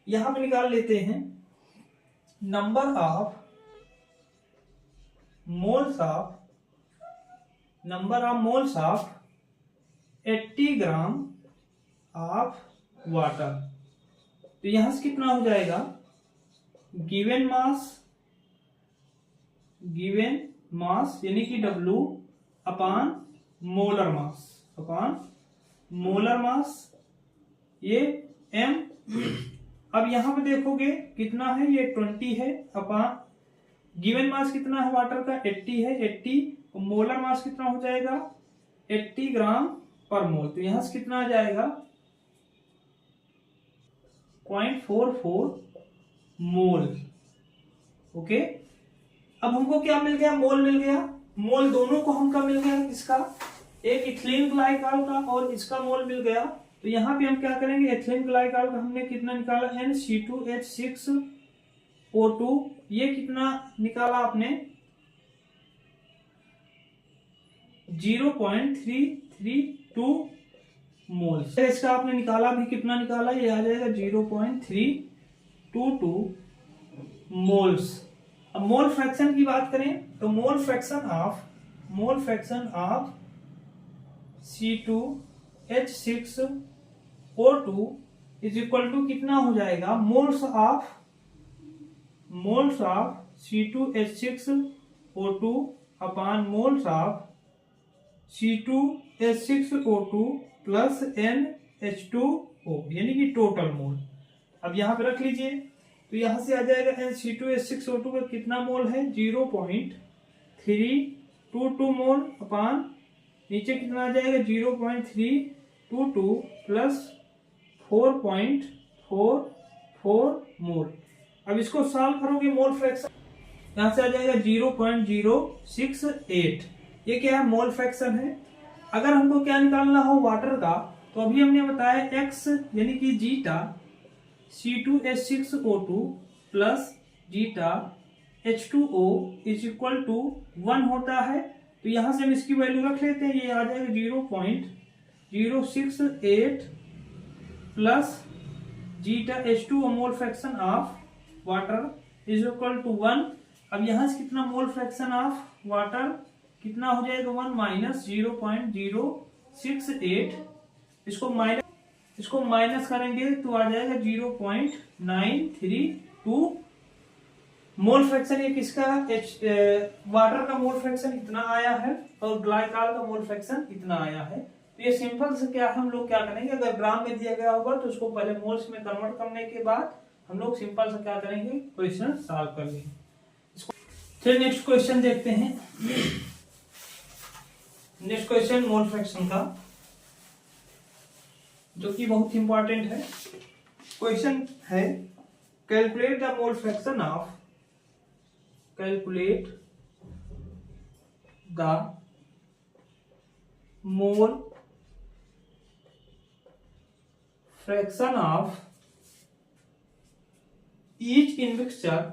यहां पे निकाल लेते हैं number of moles of 80 gram of water. तो यहां से कितना हो जाएगा? गिवन मास यानी कि W अपॉन मोलर मास ये M। अब यहां पे देखोगे कितना है? ये 20 है अपॉन गिवन मास कितना है वाटर का? 80 है। 80 और मोलर मास कितना हो जाएगा? 80 ग्राम पर मोल। तो यहां से कितना आ जाएगा? 0.44 मोल। ओके, अब हमको क्या मिल गया? मोल मिल गया। मोल दोनों को हमका मिल गया। किसका? एक एथिलीन ग्लाइकॉल का और इसका मोल मिल गया। तो यहां पे हम क्या करेंगे? एथिलीन ग्लाइकॉल का हमने कितना निकाला? NC2H6O2। ये कितना निकाला आपने? 0.332 मोल्स। इसका आपने निकाला भी, कितना निकाला? ये आ जाएगा 0.322 मोल्स। अब मोल फ्रैक्शन की बात करें तो mole fraction of C2H6O2 is equal to कितना हो जाएगा? Moles of C2H6O2 upon moles of C2H6O2 plus NH2O, यानी कि टोटल मोल। अब यहां पे रख लीजिए। तो यहां से आ जाएगा C2H6O2 का कितना मोल है? 0.322 मोल अपॉन नीचे कितना आ जाएगा? 0.322 प्लस 4.44 मोल। अब इसको सॉल्व करोगे मोल फ्रैक्शन, यहां से आ जाएगा 0.068। ये क्या है? मोल फ्रैक्शन है। अगर हमको क्या निकालना हो वाटर का, तो अभी हमने बताया x यानी कि zeta C2H6O2 plus zeta H2O is equal to 1 होता है। तो यहां से हम इसकी वैल्यू रख लेते हैं। ये आ जाएगा 0.068 plus zeta H2O mole fraction of water is equal to 1। अब यहां से कितना मोल फ्रैक्शन ऑफ वाटर कितना हो जाएगा? 1 माइनस 0.068। इसको माइनस करेंगे तो आ जाएगा 0.932 मोल फ्रैक्शन ये किसका, वाटर का मोल फ्रैक्शन इतना आया है और ग्लाइकॉल का मोल फ्रैक्शन इतना आया है। तो ये सिंपल से क्या हम लोग क्या करेंगे, अगर ग्राम में दिया गया होगा तो उसको पहले मोल्स में कन्वर्ट करने के बाद हम लोग सिंपल से क्या करेंगे, क्वेश्चन सॉल्व कर लेंगे। चलिए नेक्स्ट क्वेश्चन देखते हैं। नेक्स्ट क्वेश्चन मोल फ्रैक्शन का, जो कि बहुत इंपॉर्टेंट है। क्वेश्चन है calculate the mole fraction of, calculate the mole fraction of each in mixture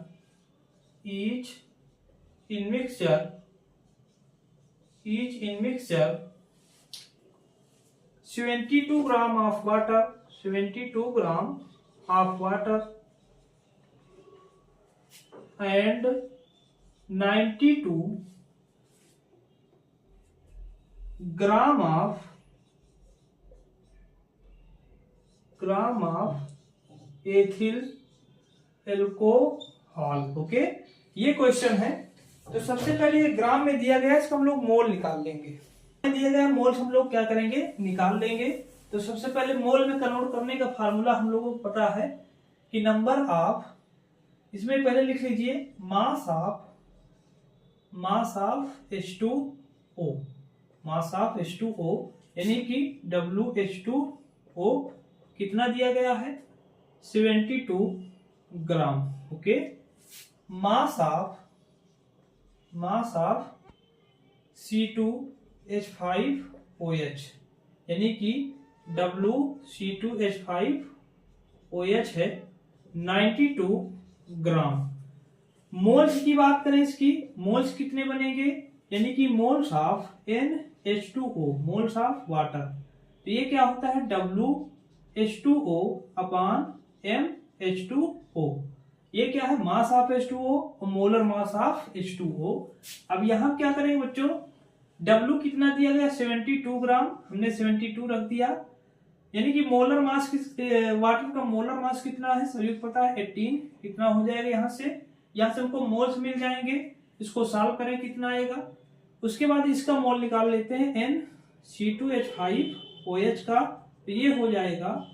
72 gram of water, 72 gram of water and 92 gram of ethyl alcohol. Okay, ये question है। तो सबसे पहले ये ग्राम में दिया गया है, इसको हम लोग मोल निकाल लेंगे। दिया गया मोल हम लोग क्या करेंगे, निकाल लेंगे। तो सबसे पहले मोल में कन्वर्ट करने का फार्मूला हम लोगों को पता है कि नंबर ऑफ, इसमें पहले लिख लीजिए mass of H2O, mass of H2O यानी कि WH2O कितना दिया गया है, 72 ग्राम। ओके, मास ऑफ C2H5OH यानी कि WC2H5OH है 92 ग्राम। मोल्स की बात करें, इसकी मोल्स कितने बनेंगे, यानी कि moles of NH2O, moles of water. तो ये क्या होता है, WH2O अपॉन MH2O। ये क्या है, मास ऑफ H2O और मोलर मास ऑफ H2O। अब यहां क्या करेंगे बच्चों, W कितना दिया गया 72 ग्राम, हमने 72 रख दिया, यानी कि मोलर मास वाटर का मोलर मास कितना है, सभी को पता है 18। कितना हो जाएगा, यहां से हमको मोल्स मिल जाएंगे। इसको सॉल्व करें कितना आएगा, उसके बाद इसका मोल निकाल लेते हैं NC2H5OH का। तो ये हो जाएगा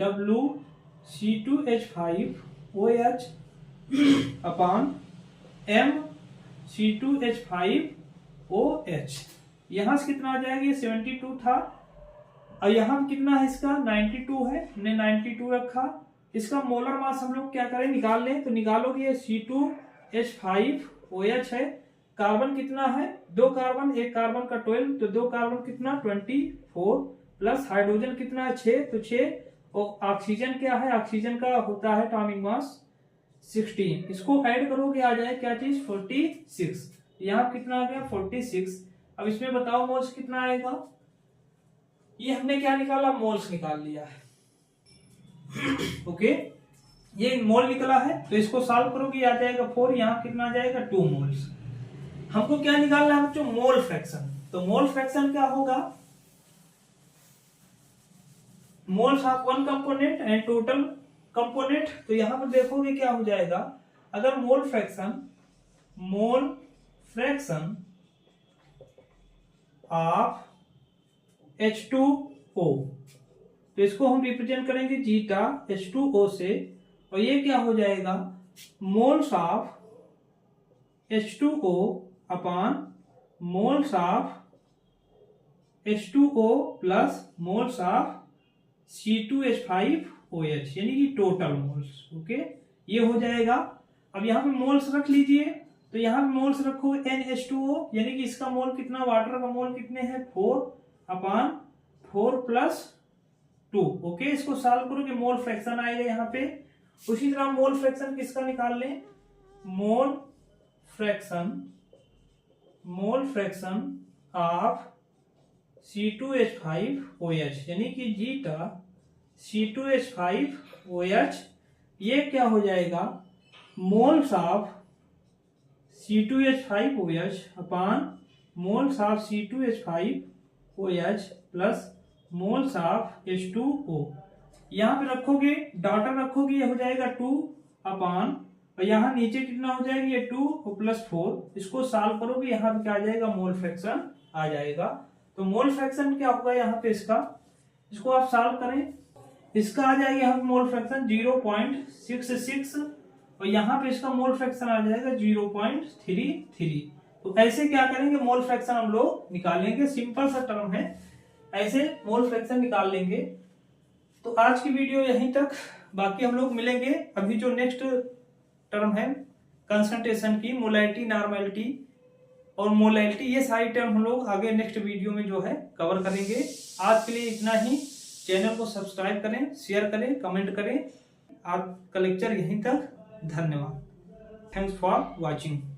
WC2H5OH अपॉन MC2H5OH। यहां से कितना आ जाएगा, ये 72 था और यहां कितना है, इसका 92 है, हमने 92 रखा। इसका मोलर मास हम लोग क्या करें, निकाल लें। तो निकालोगे C2H5OH है, कार्बन कितना है, 2 कार्बन, एक कार्बन का 12, तो 2 कार्बन कितना 24 प्लस हाइड्रोजन कितना है 6, तो 6, और ऑक्सीजन क्या है, ऑक्सीजन का होता है एटॉमिक मास 16। इसको ऐड करोगे आ जाए क्या चीज, 46। यहाँ कितना आ गया 46। अब इसमें बताओ मोल्स कितना आएगा, ये हमने क्या निकाला, मोल्स निकाल लिया है। ओके, ये मोल निकला है, तो इसको सॉल्व करोगे आ जाएगा 4, यहाँ कितना आ जाएगा 2 मोल्स। हमको क्या निकालना है बच्चों, मोल फ्रैक्शन। तो मोल फ्रैक्शन क्या होगा, moles of one component and total component. तो यहां पर देखोगे क्या हो जाएगा, अगर मोल फ्रैक्शन ऑफ H2O, तो इसको हम रिप्रेजेंट करेंगे जीटा H2O से, और ये क्या हो जाएगा, moles of H2O upon moles of H2O plus moles of C2H5OH यानी कि टोटल मोल्स। ओके, ये हो जाएगा। अब यहाँ पे मोल्स रख लीजिए, तो यहाँ पे मोल्स रखो NH2O, यानी कि इसका मोल कितना, वाटर का मोल कितने हैं 4 अपॉन 4 प्लस 2। ओके, इसको सॉल्व करोगे मोल फ्रैक्शन आएगा यहाँ पे। उसी तरह मोल फ्रैक्शन किसका निकाल लें, मोल फ्रैक्शन ऑफ C2H5OH यानी कि जीटा C2H5OH, ये क्या हो जाएगा, moles of C2H5OH upon moles of C2H5OH plus moles of H2O। यहाँ पे रखोगे, डॉटर रखोगे, ये हो जाएगा 2 अपॉन और यहाँ नीचे कितना हो जाएगा, ये 2 प्लस 4, इसको सॉल्व करोगे यहाँ पे क्या आ जाएगा, मोल फ्रैक्शन आ जाएगा। तो मोल फ्रैक्शन क्या होगा यहाँ पे इसका, इसको आप सॉल्व करें, इसका आ जाएगा यहाँ पे मोल फ्रैक्शन 0.66 और यहाँ पे इसका मोल फ्रैक्शन आ जाएगा 0.33। तो ऐसे क्या करेंगे, मोल फ्रैक्शन हम लोग निकालेंगे, सिंपल सा टर्म है, ऐसे मोल फ्रैक्शन निकाल लेंगे। तो आज की वीडियो यहीं तक, बाकी हम लोग मिलेंगे। अभी जो नेक्स्ट टर्म है कंसंट्रेशन की, मोलैलिटी, नॉर्मेलिटी और मोलैलिटी, ये सारी टर्म हम लोग आगे नेक्स्ट वीडियो में जो है कवर करेंगे। आज के लिए इतना ही। चैनल को सब्सक्राइब करें, शेयर करें, कमेंट करें। आपका लेक्चर यहीं तक। धन्यवाद। Thanks for watching.